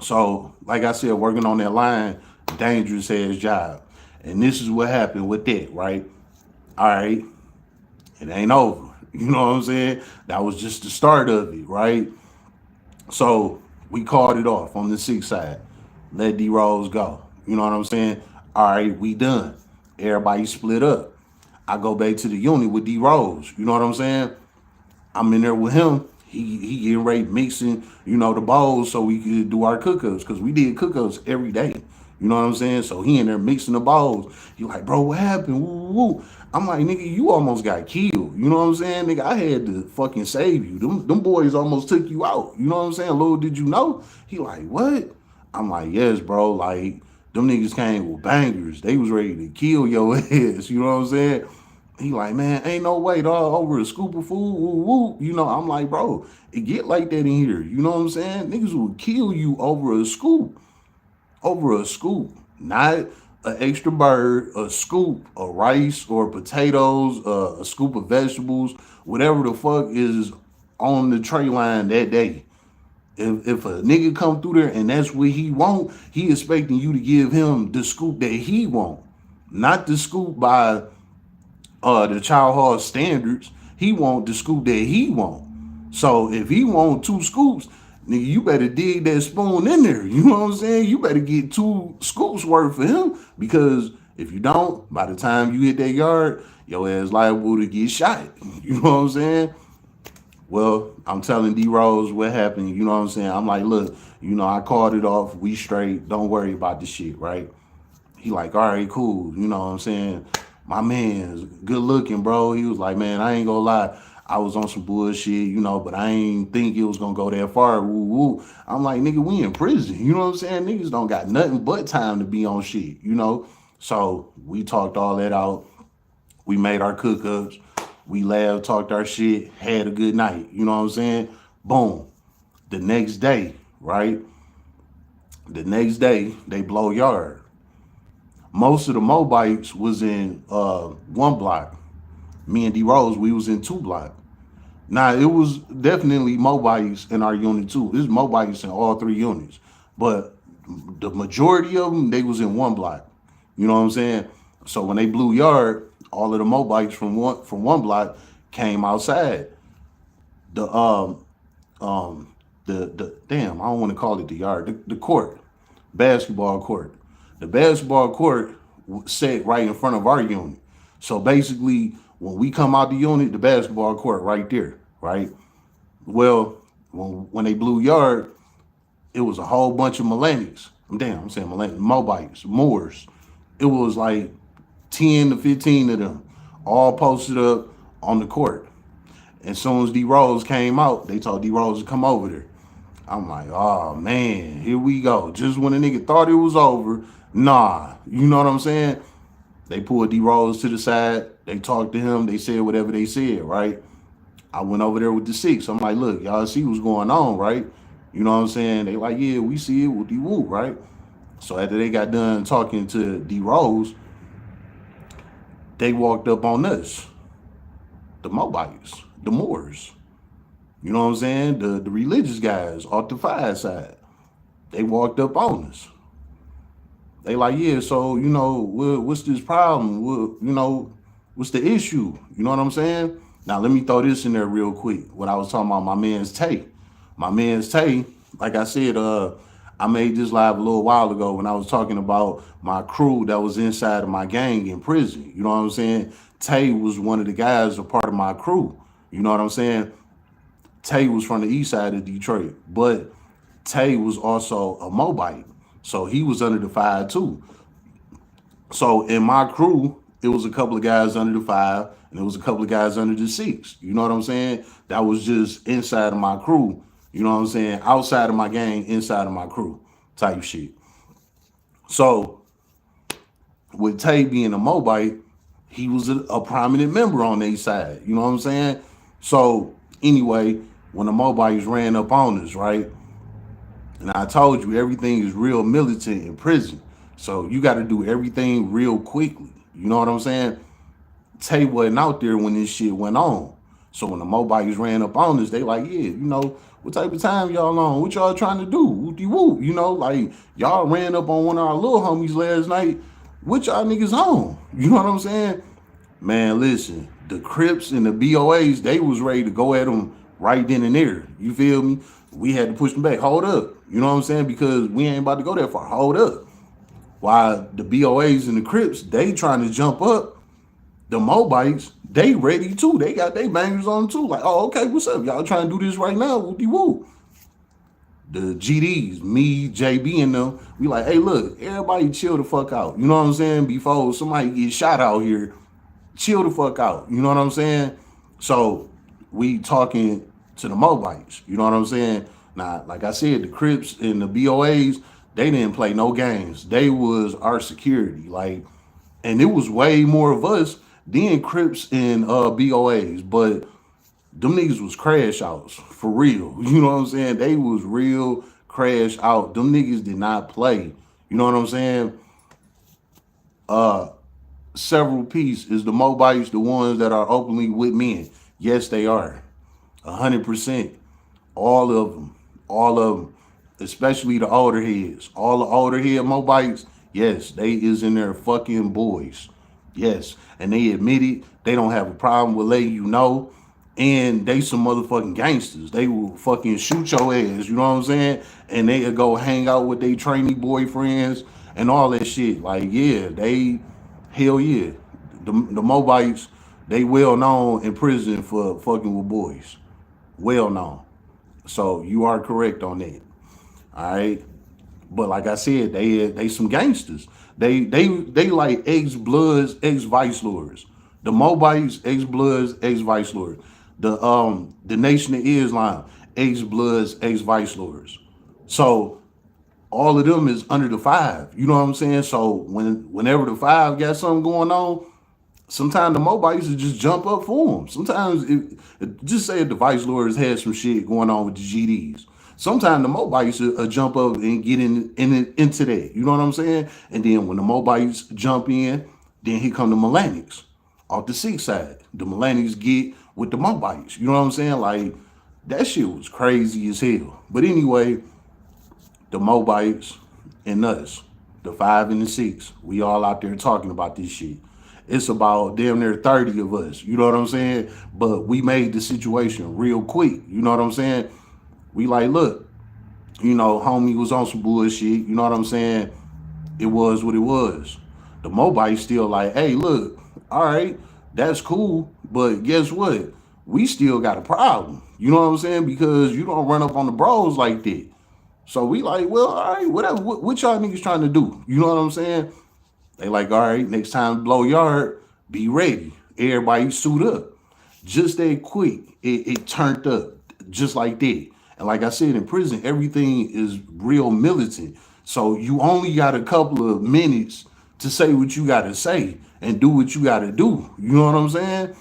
So, like I said, working on that line, dangerous ass job. And this is what happened with that, right? All right, it ain't over. You know what I'm saying? That was just the start of it, right? So we called it off on the 6 side. Let D Rose go. You know what I'm saying? All right, we done. Everybody split up. I go back to the unit with D Rose. You know what I'm saying? I'm in there with him. He getting ready mixing, the bowls so we could do our cook-ups because we did cook-ups every day. You know what I'm saying? So he in there mixing the bowls. He like, bro, what happened? Woo, woo, woo. I'm like, nigga, you almost got killed. You know what I'm saying? Nigga, I had to fucking save you. Them boys almost took you out. You know what I'm saying? Little did you know. He like, what? I'm like, yes, bro. Like, them niggas came with bangers. They was ready to kill your ass. You know what I'm saying? He like, man, ain't no way, dog, over a scoop of food, woo, woo. I'm like, bro, it get like that in here. You know what I'm saying? Niggas will kill you over a scoop, not an extra bird, a scoop of rice or potatoes, a scoop of vegetables, whatever the fuck is on the tray line that day. If a nigga come through there and that's what he want, he expecting you to give him the scoop that he want, not the scoop by the child hall standards. He want the scoop that he want. So if he want 2 scoops, nigga, you better dig that spoon in there. You know what I'm saying? You better get 2 scoops worth for him, because if you don't, by the time you hit that yard, your ass liable to get shot. You know what I'm saying? Well, I'm telling D Rose what happened. You know what I'm saying? I'm like, look, I called it off. We straight. Don't worry about the shit, right? He like, all right, cool. You know what I'm saying? My man's good looking, bro. He was like, man, I ain't gonna lie. I was on some bullshit, but I ain't think it was gonna go that far. Woo woo. I'm like, nigga, we in prison. You know what I'm saying? Niggas don't got nothing but time to be on shit. So we talked all that out. We made our cook-ups. We laughed, talked our shit, had a good night. You know what I'm saying? Boom. The next day, right? The next day, they blow yard. Most of the Mobites was in 1 block. Me and D Rose, we was in 2 block. Now, it was definitely Mobites in our unit too. There's Mobites in all 3 units. But the majority of them, they was in 1 block. You know what I'm saying? So when they blew yard, all of the Mobites from one block came outside. The the damn, I don't want to call it the yard, the court, basketball court. The basketball court set right in front of our unit. So basically, when we come out the unit, the basketball court right there, right? Well, when they blew yard, it was a whole bunch of Millennials. Damn, I'm saying Millennials, Mobites, Moors. It was like 10 to 15 of them, all posted up on the court. As soon as D Rose came out, they told D Rose to come over there. I'm like, oh man, here we go. Just when a nigga thought it was over, nah, you know what I'm saying? They pulled D Rose to the side. They talked to him. They said whatever they said, right? I went over there with the 6. I'm like, look, y'all see what's going on, right? You know what I'm saying? They like, yeah, we see it with D Woo, right? So after they got done talking to D Rose, they walked up on us, the Mobites, the Moors. You know what I'm saying? The religious guys off the 5 side. They walked up on us. They like, yeah, so what's this problem? What's the issue? You know what I'm saying? Now let me throw this in there real quick. What I was talking about, my man's Tay. Like I said, I made this live a little while ago when I was talking about my crew that was inside of my gang in prison. You know what I'm saying? Tay was one of the guys, a part of my crew. You know what I'm saying? Tay was from the east side of Detroit, but Tay was also a Mobite. So he was under the five too. So in my crew, it was a couple of guys under the five, and it was a couple of guys under the six. You know what I'm saying? That was just inside of my crew. You know what I'm saying? Outside of my gang, inside of my crew, type shit. So with Tay being a Mobite, he was a prominent member on their side. You know what I'm saying? So anyway, when the Mobites ran up on us, right? And I told you everything is real militant in prison. So you got to do everything real quickly. You know what I'm saying? Tay wasn't out there when this shit went on. So when the Mobiles ran up on us, they like, yeah, what type of time y'all on? What y'all trying to do? Whoopty whoop. Like y'all ran up on one of our little homies last night. What y'all niggas on? You know what I'm saying? Man, listen, the Crips and the BOAs, they was ready to go at them right then and there. You feel me? We had to push them back. Hold up. You know what I'm saying? Because we ain't about to go that far. Hold up. While the BOAs and the Crips, they trying to jump up. The Mobites, they ready too. They got their bangers on too. Like, oh, okay, what's up? Y'all trying to do this right now? Whoopty woo. The GDs, me, JB, and them, we like, hey, look, everybody chill the fuck out. You know what I'm saying? Before somebody get shot out here, chill the fuck out. You know what I'm saying? So we talking to the Mobites. You know what I'm saying? Now, like I said, the Crips and the BOAs, they didn't play no games. They was our security. Like, and it was way more of us than Crips and BOAs. But them niggas was crash outs for real. You know what I'm saying? They was real crash out. Them niggas did not play. You know what I'm saying? Several piece is the Mobites the ones that are openly with men? Yes, they are. 100%. All of them. All of them. Especially the older heads. All the older head Mobites, yes, they is in their fucking boys. Yes. And they admit it. They don't have a problem with letting you know. And they some motherfucking gangsters. They will fucking shoot your ass, you know what I'm saying? And they go hang out with their trainee boyfriends and all that shit. Like, yeah, hell yeah. The Mobites, they well known in prison for fucking with boys. Well known. So you are correct on that. All right. But like I said, they some gangsters. They like ex Bloods, ex Vice Lords. The Mobites, ex Bloods, ex Vice Lords. The Nation of Islam, ex Bloods, ex Vice Lords. So all of them is under the five. You know what I'm saying? So whenever the five got something going on, sometimes the Mobites will just jump up for them. Sometimes just say if the Vice Lords had some shit going on with the GDs. Sometimes the Mobites will jump up and get into that. You know what I'm saying? And then when the Mobites jump in, then here come the Melanics off the six side. The Melanics get with the Mobites. You know what I'm saying? Like, that shit was crazy as hell. But anyway, the Mobites and us, the five and the six, we all out there talking about this shit. It's about damn near 30 of us. You know what I'm saying? But we made the situation real quick. You know what I'm saying? We like, look, homie was on some bullshit. You know what I'm saying? It was what it was. The Mobites still like, hey, look, all right, that's cool. But guess what? We still got a problem. You know what I'm saying? Because you don't run up on the bros like that. So we like, well, all right, whatever. What y'all niggas trying to do? You know what I'm saying? They like, all right, next time blow yard, be ready. Everybody suit up. Just that quick, it turned up just like that. And like I said, in prison, everything is real militant. So you only got a couple of minutes to say what you got to say and do what you got to do. You know what I'm saying?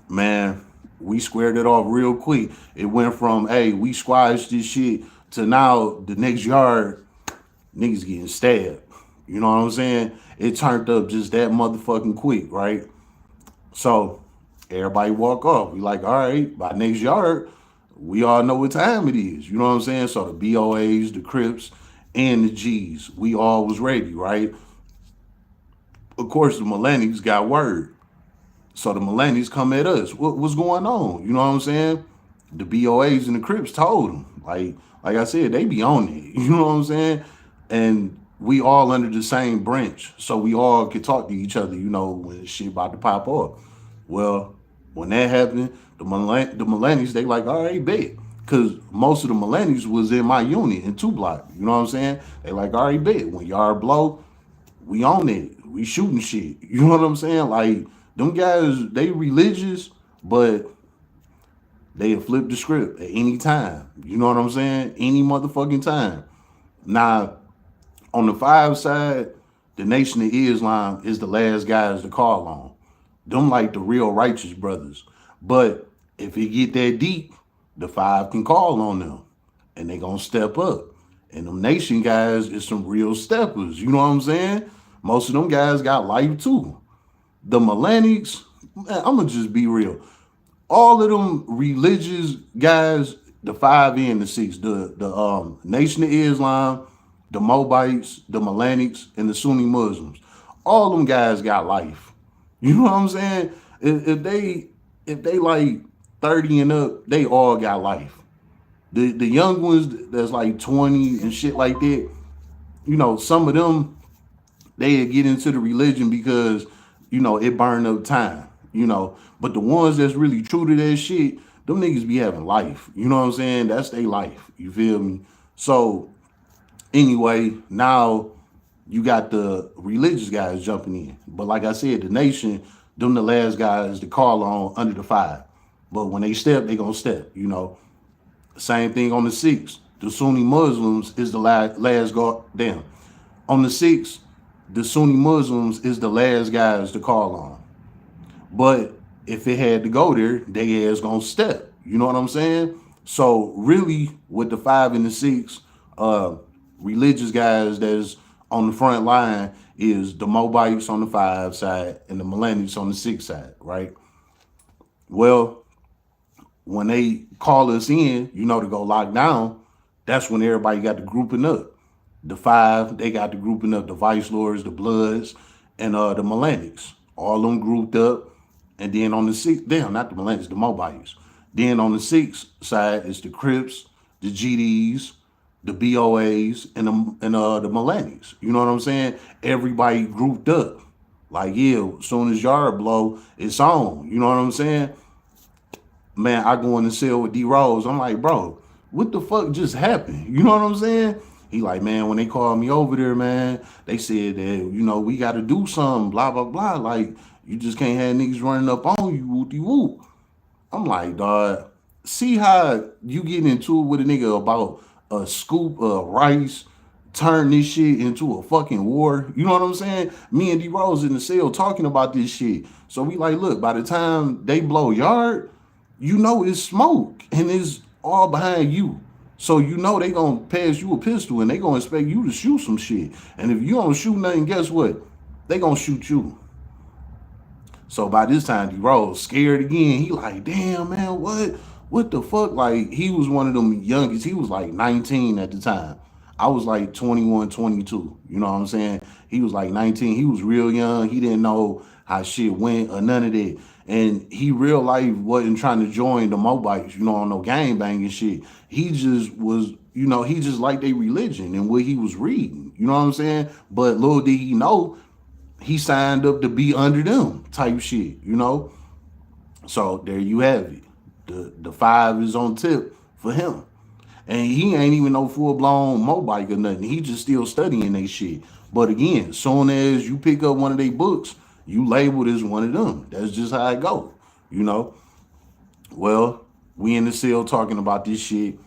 Man, we squared it off real quick. It went from, hey, we squashed this shit to now the next yard, niggas getting stabbed. You know what I'm saying? It turned up just that motherfucking quick, right? So everybody walk off. We like, all right, by next yard, we all know what time it is. You know what I'm saying? So the BOAs, the Crips, and the G's. We all was ready, right? Of course, the millennials got word. So the millennials come at us. What's going on? You know what I'm saying? The BOAs and the Crips told them. Like I said, they be on it. You know what I'm saying? And we all under the same branch. So we all could talk to each other, when shit about to pop up. Well, when that happened, the millennials, they like, all right, bet. Cause most of the millennials was in my unit in 2 block. You know what I'm saying? They like, all right, bet. When y'all blow, we on it. We shooting shit. You know what I'm saying? Like them guys, they religious, but they flip the script at any time. You know what I'm saying? Any motherfucking time. Now, on the five side, the Nation of Islam is the last guys to call on. Them like the real righteous brothers. But if it get that deep, the five can call on them. And they gonna step up. And them Nation guys is some real steppers. You know what I'm saying? Most of them guys got life too. The Millennials, man, I'm gonna just be real. All of them religious guys, the five and the six, the Nation of Islam, the Moabites, the Melanics, and the Sunni Muslims, all them guys got life. You know what I'm saying? If they like 30 and up, they all got life. The young ones that's like 20 and shit like that, some of them they get into the religion because it burned up time. But the ones that's really true to that shit, them niggas be having life. You know what I'm saying? That's their life. You feel me? So anyway, now you got the religious guys jumping in. But like I said, the Nation, them the last guys to call on under the five. But when they step, they gonna step. Same thing on the six. The Sunni Muslims is the last guard. Damn. On the six, the Sunni Muslims is the last guys to call on. But if it had to go there, they ass gonna step. You know what I'm saying? So really, with the five and the six, religious guys that's on the front line is the Moabites on the five side and the Millennials on the six side, right? Well, when they call us in, to go lock down, that's when everybody got the grouping up. The five, they got the grouping up, the Vice Lords, the Bloods, and the Millennials. All them grouped up. And then on the six, damn, not the Millennials, the Mobiles. Then on the six side is the Crips, the GDs, the BOAs, and the Millennials. You know what I'm saying? Everybody grouped up. Like, yeah, as soon as yard blow, it's on. You know what I'm saying? Man, I go in the cell with D Rose. I'm like, bro, what the fuck just happened? You know what I'm saying? He like, man, when they called me over there, man, they said that, we got to do something, blah, blah, blah. Like, you just can't have niggas running up on you, whoopty whoop. I'm like, dog, see how you get into it with a nigga about a scoop of rice, turn this shit into a fucking war. You know what I'm saying? Me and D Rose in the cell talking about this shit. So we like, look, by the time they blow yard, it's smoke and it's all behind you. So they gonna pass you a pistol and they gonna expect you to shoot some shit. And if you don't shoot nothing, guess what? They gonna shoot you. So by this time, D-Rose scared again. He like, damn, man, what? What the fuck? Like, he was one of them youngest. He was like 19 at the time. I was like 21, 22. You know what I'm saying? He was like 19. He was real young. He didn't know how shit went or none of that. And he real life wasn't trying to join the Mobites, on no gang banging shit. He just was, he just liked their religion and what he was reading. You know what I'm saying? But little did he know, he signed up to be under them type shit. So there you have it. The five is on tip for him. And he ain't even no full-blown Mobike or nothing. He just still studying they shit. But again, soon as you pick up one of their books, you labeled as one of them. That's just how it go. Well, we in the cell talking about this shit.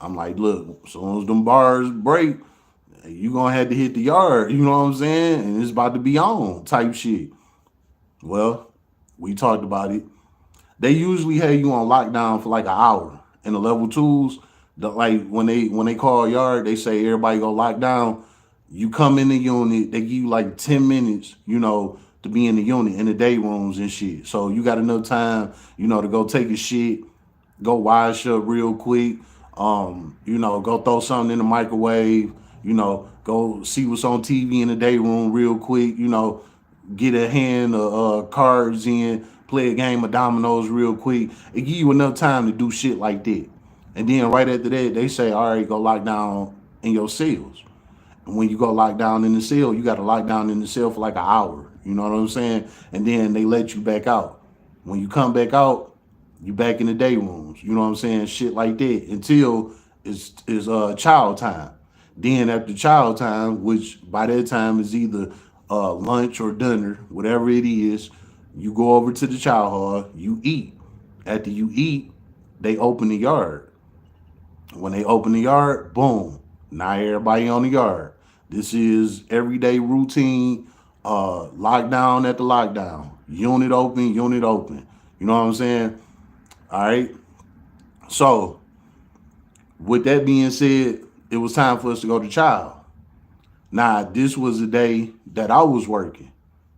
I'm like, look, as soon as them bars break, you gonna have to hit the yard, you know what I'm saying? And it's about to be on type shit. Well, we talked about it. They usually have you on lockdown for like an hour. And the level twos, like when they call yard, they say everybody go lock down. You come in the unit, they give you like 10 minutes, to be in the unit in the day rooms and shit. So you got enough time, to go take a shit, go wash up real quick, go throw something in the microwave, go see what's on TV in the day room real quick, get a hand of cards in, play a game of dominoes real quick. It give you enough time to do shit like that. And then right after that, they say, all right, go lock down in your cells. And when you go lock down in the cell, you got to lock down in the cell for like an hour. You know what I'm saying? And then they let you back out. When you come back out, you back in the day rooms. You know what I'm saying? Shit like that until it's child time. Then after child time, which by that time is either lunch or dinner, whatever it is, you go over to the child hall, you eat. After you eat, they open the yard. When they open the yard, boom, now everybody on the yard. This is everyday routine, lockdown at the lockdown. Unit open, unit open. You know what I'm saying? All right. So, with that being said, it was time for us to go to child. Now, this was the day that I was working.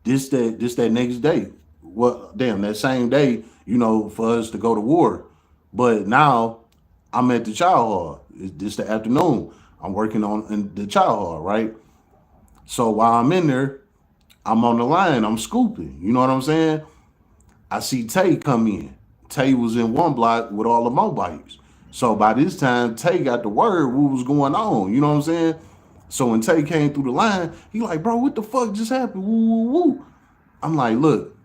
This that next day. Well, damn, that same day, for us to go to war. But now I'm at the child hall. This the afternoon. I'm working on in the child hall, right? So while I'm in there, I'm on the line. I'm scooping. You know what I'm saying? I see Tay come in. Tay was in one block with all the mobiles. So by this time, Tay got the word what was going on. You know what I'm saying? So when Tay came through the line, he like, bro, what the fuck just happened? Woo, woo, woo. I'm like, look,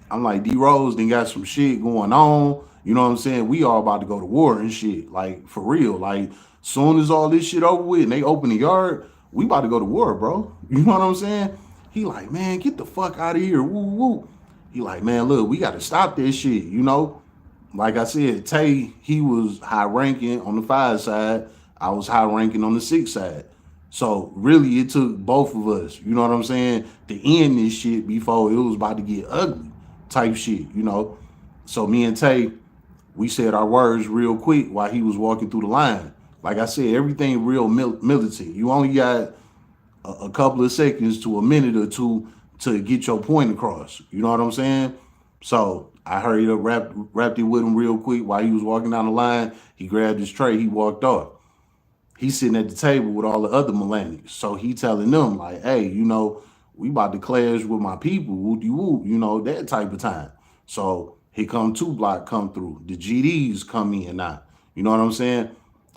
I'm like, D Rose then got some shit going on. You know what I'm saying? We all about to go to war and shit. Like, for real. Like, soon as all this shit over with and they open the yard, we about to go to war, bro. You know what I'm saying? He like, man, get the fuck out of here. Woo woo. He like, man, look, we gotta stop this shit. Like I said, Tay, he was high ranking on the 5 side. I was high ranking on the 6 side. So really it took both of us, you know what I'm saying, to end this shit before it was about to get ugly type shit. So me and Tay, we said our words real quick while he was walking through the line. Like I said, everything real militant. You only got a couple of seconds to a minute or two to get your point across. You know what I'm saying? So I hurried up, wrapped it with him real quick while he was walking down the line. He grabbed his tray, he walked off. He's sitting at the table with all the other millennials. So he telling them like, hey, we about to clash with my people, whoop whoop, that type of time. So here come 2 block come through. The GDs come in now. You know what I'm saying?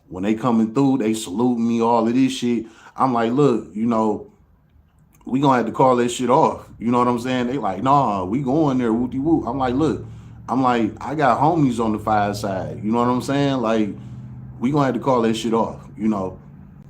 When they coming through, they salute me, all of this shit. I'm like, look, we gonna have to call that shit off. You know what I'm saying? They like, nah, we going there, whoop whoop. I'm like, look, I got homies on the 5 side. You know what I'm saying? Like, we gonna have to call that shit off.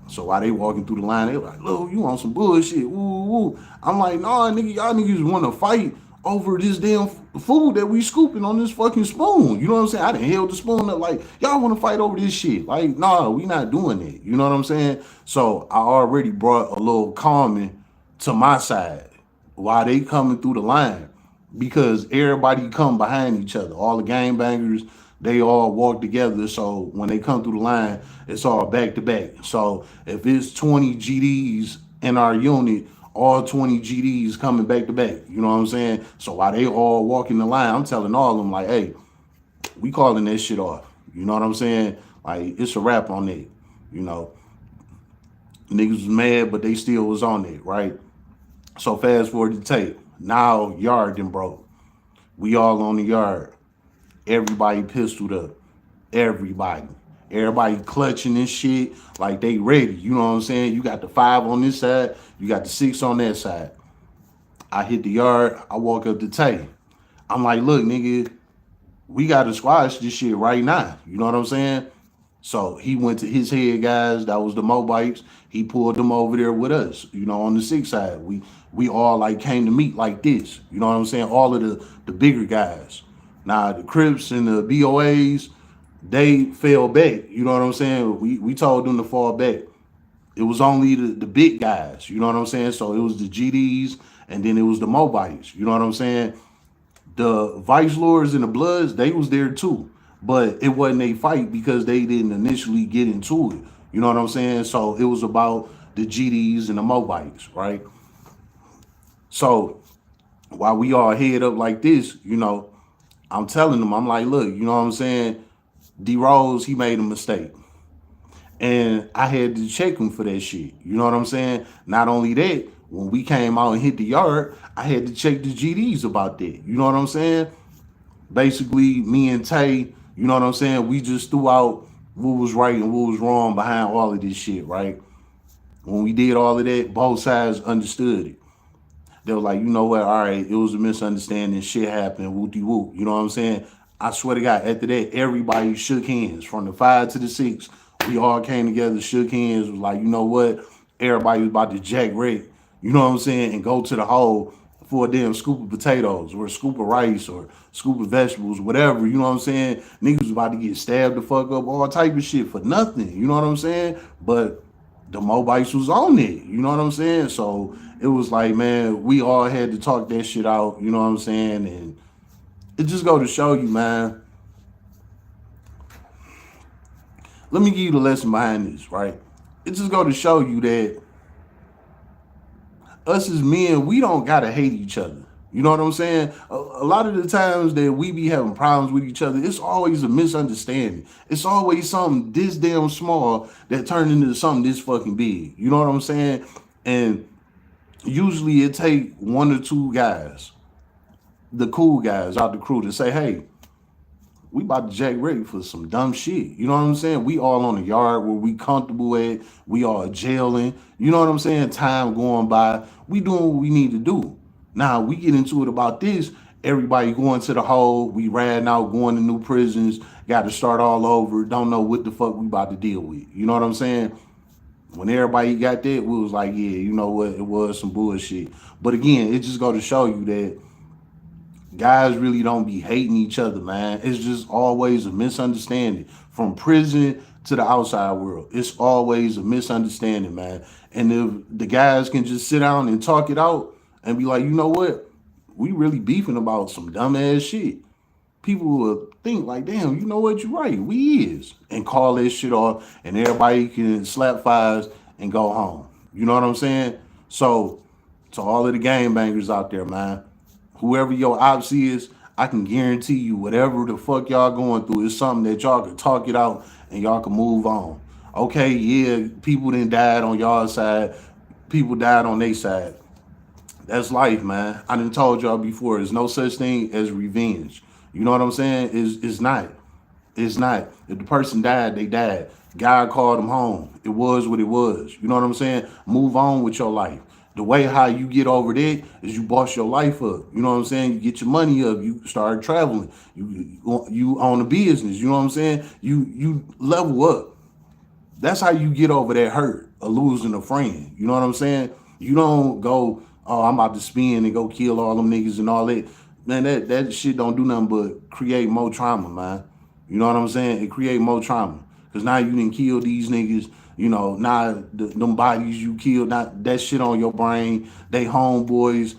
So while they walking through the line, they like, look, you on some bullshit, woo, woo. I'm like, nah, nigga, y'all niggas wanna fight over this damn food that we scooping on this fucking spoon. You know what I'm saying? I done held the spoon up like, y'all wanna fight over this shit. Like, nah, we not doing that. You know what I'm saying? So I already brought a little calming to my side while they coming through the line because everybody come behind each other. All the gangbangers, they all walk together. So when they come through the line, it's all back to back. So if it's 20 GDs in our unit, all 20 GDs coming back to back. You know what I'm saying? So while they all walking the line, I'm telling all of them like, hey, we calling that shit off. You know what I'm saying? Like, it's a wrap on that. You know, niggas was mad, but they still was on it, right? So fast forward to tape. Now yard done broke. We all on the yard. Everybody pistoled up. Everybody. Everybody clutching this shit like they ready. You know what I'm saying? You got the 5 on this side. You got the 6 on that side. I hit the yard. I walk up to Tay. I'm like, look, nigga, we got to squash this shit right now. You know what I'm saying? So he went to his head guys. That was the Mobites. He pulled them over there with us. On the 6 side. We all like came to meet like this. You know what I'm saying? All of the bigger guys. Now the Crips and the BOAs, they fell back. You know what I'm saying? We told them to fall back. It was only the big guys. You know what I'm saying? So it was the GDs and then it was the Mobites. You know what I'm saying? The Vice Lords and the Bloods, they was there too. But it wasn't a fight because they didn't initially get into it. You know what I'm saying? So it was about the GDs and the Mobites, right? So while we all head up like this, I'm telling them, I'm like, look, you know what I'm saying? D Rose, he made a mistake. And I had to check him for that shit. You know what I'm saying? Not only that, when we came out and hit the yard, I had to check the GDs about that. You know what I'm saying? Basically, me and Tay, you know what I'm saying? We just threw out what was right and what was wrong behind all of this shit, right? When we did all of that, both sides understood it. They were like, you know what, all right, it was a misunderstanding, shit happened, whoop-de whoop. You know what I'm saying? I swear to God, after that, everybody shook hands from the 5 to the 6. We all came together, shook hands, was like, you know what? Everybody was about to jack Rick, you know what I'm saying, and go to the hole for a damn scoop of potatoes or a scoop of rice or scoop of vegetables, whatever, you know what I'm saying? Niggas was about to get stabbed the fuck up, all type of shit for nothing, you know what I'm saying? But the Mobites was on it. You know what I'm saying? So it was like, man, we all had to talk that shit out. You know what I'm saying? And it just go to show you, man. Let me give you the lesson behind this, right? It just go to show you that us as men, we don't gotta hate each other. You know what I'm saying? A lot of the times that we be having problems with each other, it's always a misunderstanding. It's always something this damn small that turned into something this fucking big. You know what I'm saying? And usually it take one or two guys, the cool guys out the crew, to say, hey, we about to jack ready for some dumb shit. You know what I'm saying? We all on the yard where we comfortable at. We all jailing. You know what I'm saying? Time going by. We doing what we need to do. Now we get into it about this. Everybody going to the hole. We riding out, going to new prisons. Got to start all over. Don't know what the fuck we about to deal with. You know what I'm saying? When everybody got that, we was like, yeah, you know what? It was some bullshit. But again, it just go to show you that guys really don't be hating each other, man. It's just always a misunderstanding from prison to the outside world. It's always a misunderstanding, man. And if the guys can just sit down and talk it out and be like, you know what? We really beefing about some dumbass shit. People will think like, damn, you know what? You're right. We is. And call this shit off and everybody can slap fives and go home. You know what I'm saying? So to all of the game bangers out there, man, whoever your ops is, I can guarantee you whatever the fuck y'all going through is something that y'all can talk it out and y'all can move on. Okay, yeah, people didn't died on y'all side, people died on their side. That's life, man. I done told y'all before, there's no such thing as revenge. You know what I'm saying? It's not. It's not. If the person died, they died. God called them home. It was what it was. You know what I'm saying? Move on with your life. The way how you get over that is you boss your life up. You know what I'm saying? You get your money up. You start traveling. You own a business. You know what I'm saying? You level up. That's how you get over that hurt of losing a friend. You know what I'm saying? You don't go, oh, I'm about to spin and go kill all them niggas and all that. Man, that shit don't do nothing but create more trauma, man. You know what I'm saying? It create more trauma. Cause now you didn't kill these niggas. You know, now them bodies you killed, not that shit on your brain. They homeboys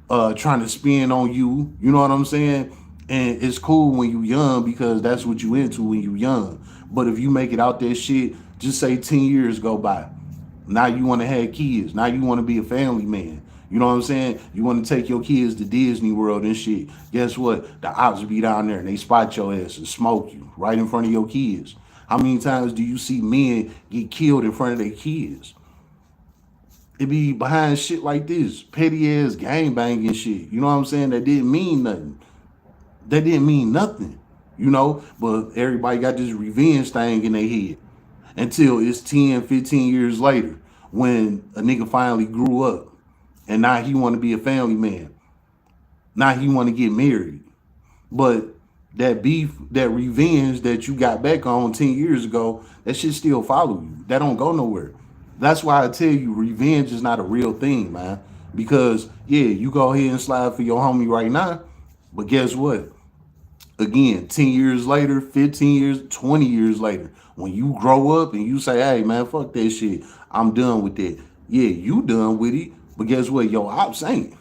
trying to spin on you. You know what I'm saying? And it's cool when you young because that's what you into when you young. But if you make it out that shit, just say 10 years go by. Now you want to have kids. Now you want to be a family man. You know what I'm saying? You want to take your kids to Disney World and shit. Guess what? The ops be down there and they spot your ass and smoke you right in front of your kids. How many times do you see men get killed in front of their kids? It be behind shit like this, petty ass gang banging shit. You know what I'm saying? That didn't mean nothing. That didn't mean nothing. You know, but everybody got this revenge thing in their head until it's 10, 15 years later when a nigga finally grew up and now he want to be a family man. Now he want to get married. But that beef, that revenge that you got back on 10 years ago, that shit still follow you. That don't go nowhere. That's why I tell you, revenge is not a real thing, man. Because, yeah, you go ahead and slide for your homie right now. But guess what? Again, 10 years later, 15 years, 20 years later, when you grow up and you say, hey, man, fuck that shit. I'm done with that. Yeah, you done with it. But guess what? Your ops ain't.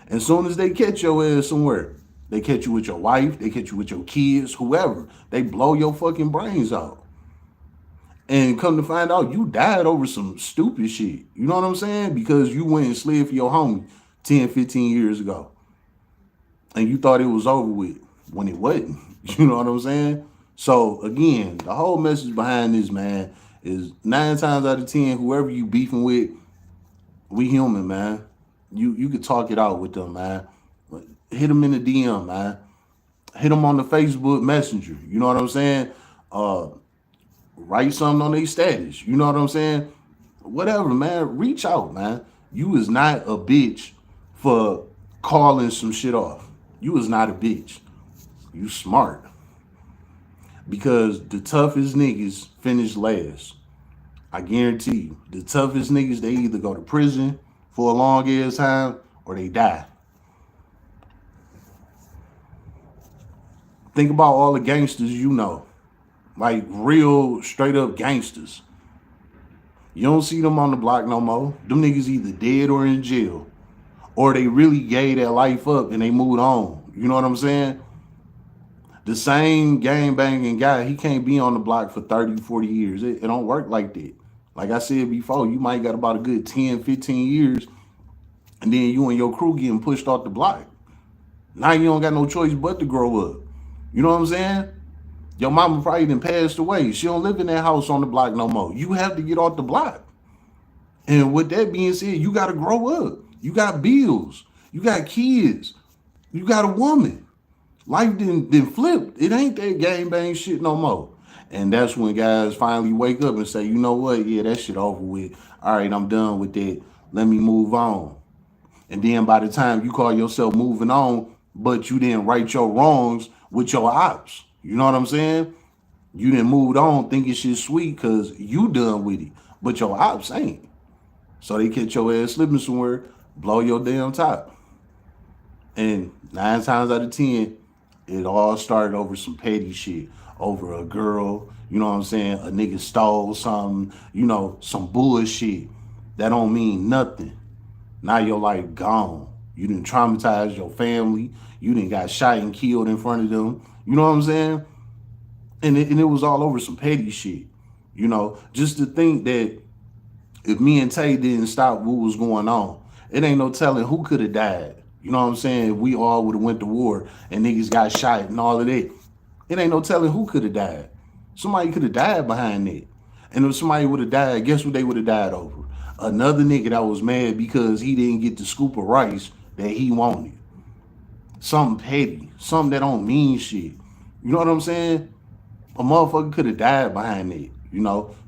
As soon as they catch your ass somewhere, they catch you with your wife, they catch you with your kids, whoever, they blow your fucking brains out. And come to find out, you died over some stupid shit. You know what I'm saying? Because you went and slid for your homie 10, 15 years ago. And you thought it was over with when it wasn't. You know what I'm saying? So again, the whole message behind this, man, is 9 times out of 10, whoever you beefing with, we human, man. You could talk it out with them, man. Hit them in the DM, man. Hit them on the Facebook Messenger. You know what I'm saying? Uh, Write something on their status. You know what I'm saying? Whatever, man. Reach out, man. You is not a bitch for calling some shit off. You is not a bitch. You smart. Because the toughest niggas finish last. I guarantee you. The toughest niggas, they either go to prison for a long ass time or they die. Think about all the gangsters you know. Like real straight up gangsters. You don't see them on the block no more. Them niggas either dead or in jail. Or they really gave their life up and they moved on. You know what I'm saying? The same gang banging guy, he can't be on the block for 30, 40 years. It don't work like that. Like I said before, you might got about a good 10, 15 years, and then you and your crew getting pushed off the block. Now you don't got no choice but to grow up. You know what I'm saying? Your mama probably done passed away. She don't live in that house on the block no more. You have to get off the block. And with that being said, you got to grow up. You got bills. You got kids. You got a woman. Life didn't flip. It ain't that gang bang shit no more. And that's when guys finally wake up and say, you know what? Yeah, that shit over with. All right, I'm done with that. Let me move on. And then by the time you call yourself moving on, but you didn't right your wrongs with your ops. You know what I'm saying? You didn't moved on thinking shit sweet because you done with it. But your ops ain't. So they catch your ass slipping somewhere, blow your damn top. And 9 times out of 10, it all started over some petty shit. Over a girl, you know what I'm saying? A nigga stole something, some bullshit. That don't mean nothing. Now your life gone. You didn't traumatize your family. You didn't got shot and killed in front of them. You know what I'm saying? And it was all over some petty shit. Just to think that if me and Tay didn't stop what was going on, it ain't no telling who could have died. You know what I'm saying? If we all would have went to war and niggas got shot and all of that, it ain't no telling who could have died. Somebody could have died behind that. And if somebody would have died, guess what they would have died over? Another nigga that was mad because he didn't get the scoop of rice that he wanted. Something petty. Something that don't mean shit. You know what I'm saying? A motherfucker could have died behind it.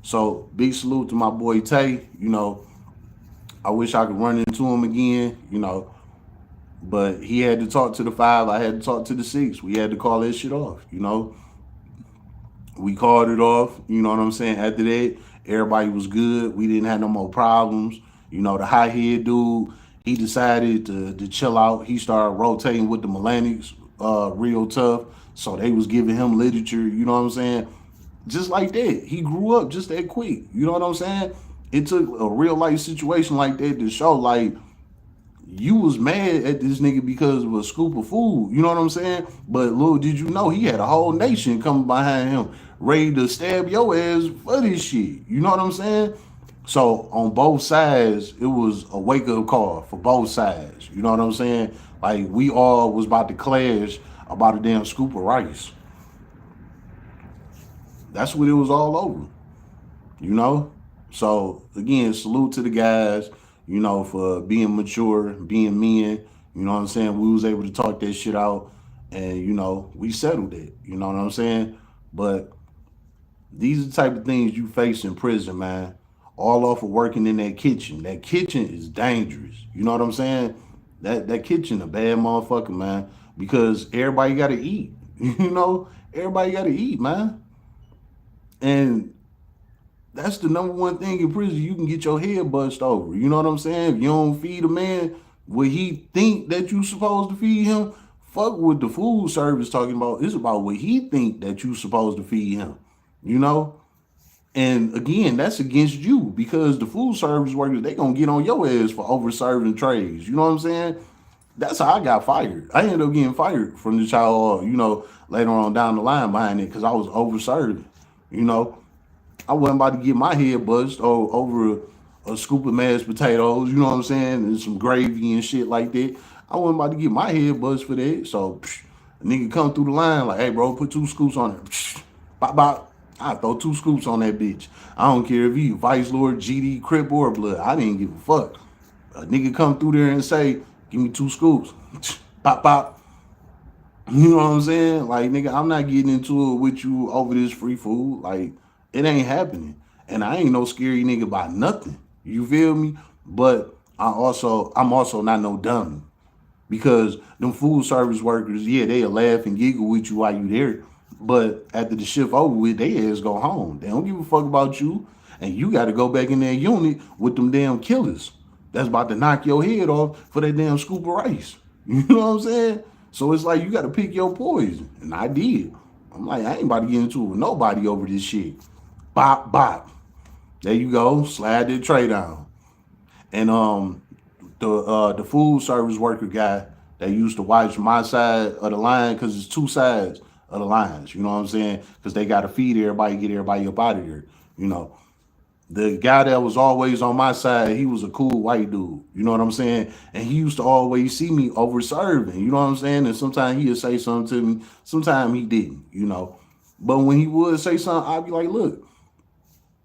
So big salute to my boy Tay. I wish I could run into him again, but he had to talk to the 5, I had to talk to the 6. We had to call that shit off, We called it off, you know what I'm saying? After that, everybody was good. We didn't have no more problems. The high head dude, he decided to chill out. He started rotating with the Melanics real tough. So they was giving him literature, you know what I'm saying? Just like that. He grew up just that quick. You know what I'm saying? It took a real life situation like that to show like you was mad at this nigga because of a scoop of food. You know what I'm saying? But little did you know he had a whole nation coming behind him ready to stab your ass for this shit. You know what I'm saying? So on both sides, it was a wake up call for both sides. You know what I'm saying? Like we all was about to clash about a damn scoop of rice. That's what it was all over. So again, salute to the guys, for being mature, being men. You know what I'm saying? We was able to talk that shit out and, we settled it. You know what I'm saying? But these are the type of things you face in prison, man. All off of working in that kitchen. That kitchen is dangerous. You know what I'm saying? That kitchen a bad motherfucker, man. Because everybody got to eat. Everybody got to eat, man. And that's the number one thing in prison. You can get your head bust over. You know what I'm saying? If you don't feed a man what he think that you supposed to feed him, fuck what the food service talking about. It's about what he think that you supposed to feed him. And again, that's against you because the food service workers, they gonna get on your ass for over serving trays. You know what I'm saying? That's how I got fired. I ended up getting fired from the child, later on down the line behind it because I was over serving. I wasn't about to get my head buzzed over a scoop of mashed potatoes, you know what I'm saying, and some gravy and shit like that. I wasn't about to get my head buzzed for that. So a nigga come through the line like, hey, bro, put 2 scoops on it. Bop, bop. I throw 2 scoops on that bitch. I don't care if you Vice Lord, GD, Crip, or Blood. I didn't give a fuck. A nigga come through there and say, give me 2 scoops. Pop, pop. You know what I'm saying? Like, nigga, I'm not getting into it with you over this free food. Like, it ain't happening. And I ain't no scary nigga about nothing. You feel me? But I'm also not no dummy. Because them food service workers, yeah, they'll laugh and giggle with you while you there. But after the shift over with, they ass go home. They don't give a fuck about you. And you got to go back in that unit with them damn killers that's about to knock your head off for that damn scoop of rice. You know what I'm saying? So it's like you got to pick your poison. And I did. I'm like, I ain't about to get into it with nobody over this shit. Bop, bop. There you go. Slide that tray down. And the food service worker guy that used to watch my side of the line, because it's 2 sides of the lines, you know what I'm saying? Because they got to feed everybody, get everybody up out of there, you know. The guy that was always on my side, he was a cool white dude, you know what I'm saying? And he used to always see me over serving, you know what I'm saying? And sometimes he'd say something to me, sometimes he didn't, you know. But when he would say something, I'd be like, look,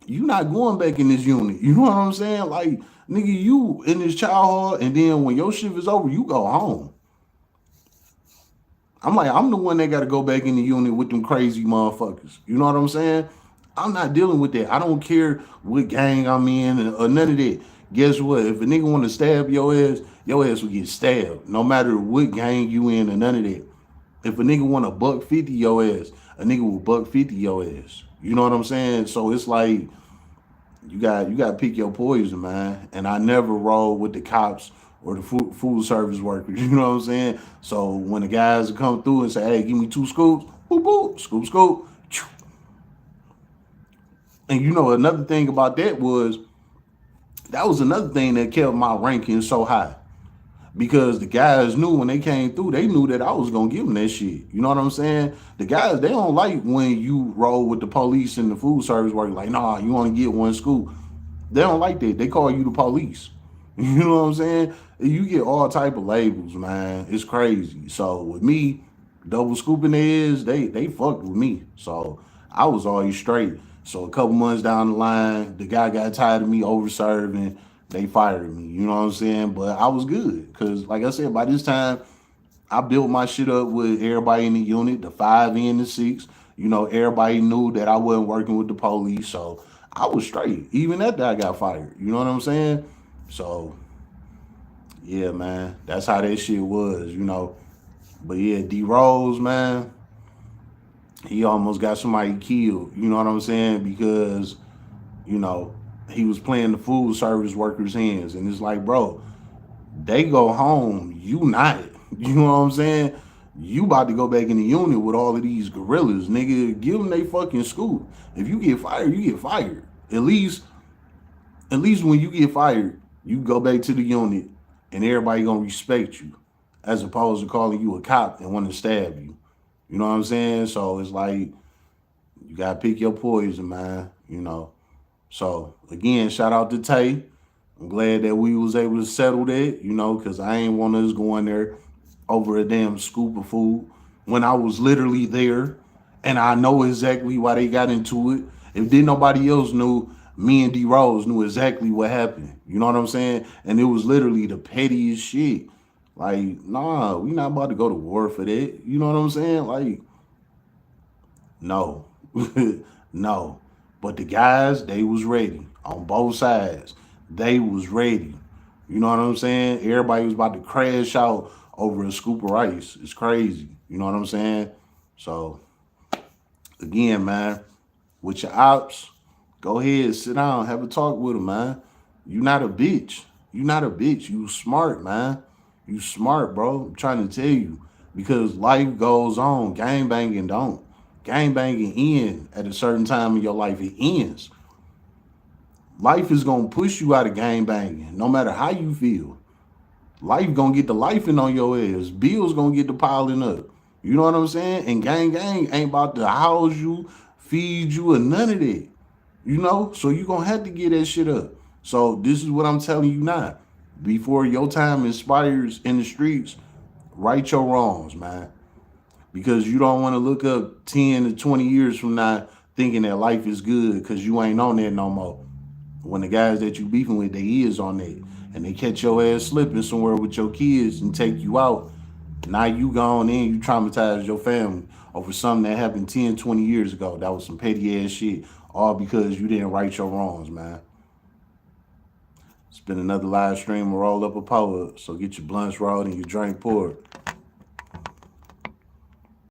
you not going back in this unit. You know what I'm saying? Like, nigga, you in this child hall, and then when your shift is over, you go home. I'm like, I'm the one that got to go back in the unit with them crazy motherfuckers. You know what I'm saying? I'm not dealing with that. I don't care what gang I'm in or none of that. Guess what? If a nigga want to stab your ass will get stabbed. No matter what gang you in or none of that. If a nigga want to $150 your ass, a nigga will $150 your ass. You know what I'm saying? So it's like you got to pick your poison, man. And I never roll with the cops or the food service workers. You know what I'm saying? So when the guys come through and say, "Hey, give me 2 scoops," boop boop, scoop scoop. And you know another thing about that was another thing that kept my ranking so high. Because the guys knew when they came through, they knew that I was gonna give them that shit. You know what I'm saying? The guys, they don't like when you roll with the police and the food service work. Like, nah, you want to get 1 scoop. They don't like that. They call you the police. You know what I'm saying? You get all type of labels, man. It's crazy. So with me, double scooping is they fucked with me. So I was always straight. So a couple months down the line, the guy got tired of me over serving. They fired me. You know what I'm saying? But I was good because, like I said, by this time I built my shit up with everybody in the unit, the 5 and the 6. You know, everybody knew that I wasn't working with the police, so I was straight. Even after I got fired. You know what I'm saying? So yeah, man, that's how that shit was. You know, but yeah, D Rose, man, he almost got somebody killed. You know what I'm saying? Because you know he was playing the food service workers' hands, and it's like, bro, they go home, you not. You know what I'm saying? You about to go back in the unit with all of these gorillas, nigga. Give them they fucking scoop. If you get fired, you get fired. At least when you get fired, you go back to the unit and everybody gonna respect you, as opposed to calling you a cop and want to stab you. You know what I'm saying? So it's like you gotta pick your poison, man. You know. So again, shout out to Tay. I'm glad that we was able to settle that, you know, because I ain't want us going there over a damn scoop of food when I was literally there, and I know exactly why they got into it. If did nobody else knew, me and D Rose knew exactly what happened. You know what I'm saying? And it was literally the pettiest shit. Like, nah, we not about to go to war for that. You know what I'm saying? Like, no, no. But the guys, they was ready on both sides. They was ready. You know what I'm saying? Everybody was about to crash out over a scoop of rice. It's crazy. You know what I'm saying? So again, man, with your ops, go ahead, sit down, have a talk with them, man. You not a bitch. You not a bitch. You smart, man. You smart, bro. I'm trying to tell you. Because life goes on. Gang banging don't. Gang banging end at a certain time in your life. It ends. Life is gonna push you out of gang banging, no matter how you feel. Life gonna get the life in on your ass. Bills gonna get the piling up. You know what I'm saying? And gang ain't about to house you, feed you, or none of that. You know? So you gonna have to get that shit up. So this is what I'm telling you now. Before your time expires in the streets, right your wrongs, man. because you don't want to look up 10 to 20 years from now thinking that life is good because you ain't on that no more. When the guys that you beefing with, they is on that, and they catch your ass slipping somewhere with your kids and take you out. Now you gone in, you traumatized your family over something that happened 10, 20 years ago. That was some petty ass shit, all because you didn't right your wrongs, man. It's been another live stream of Roll Up a Power. So get your blunts rolled and your drink poured.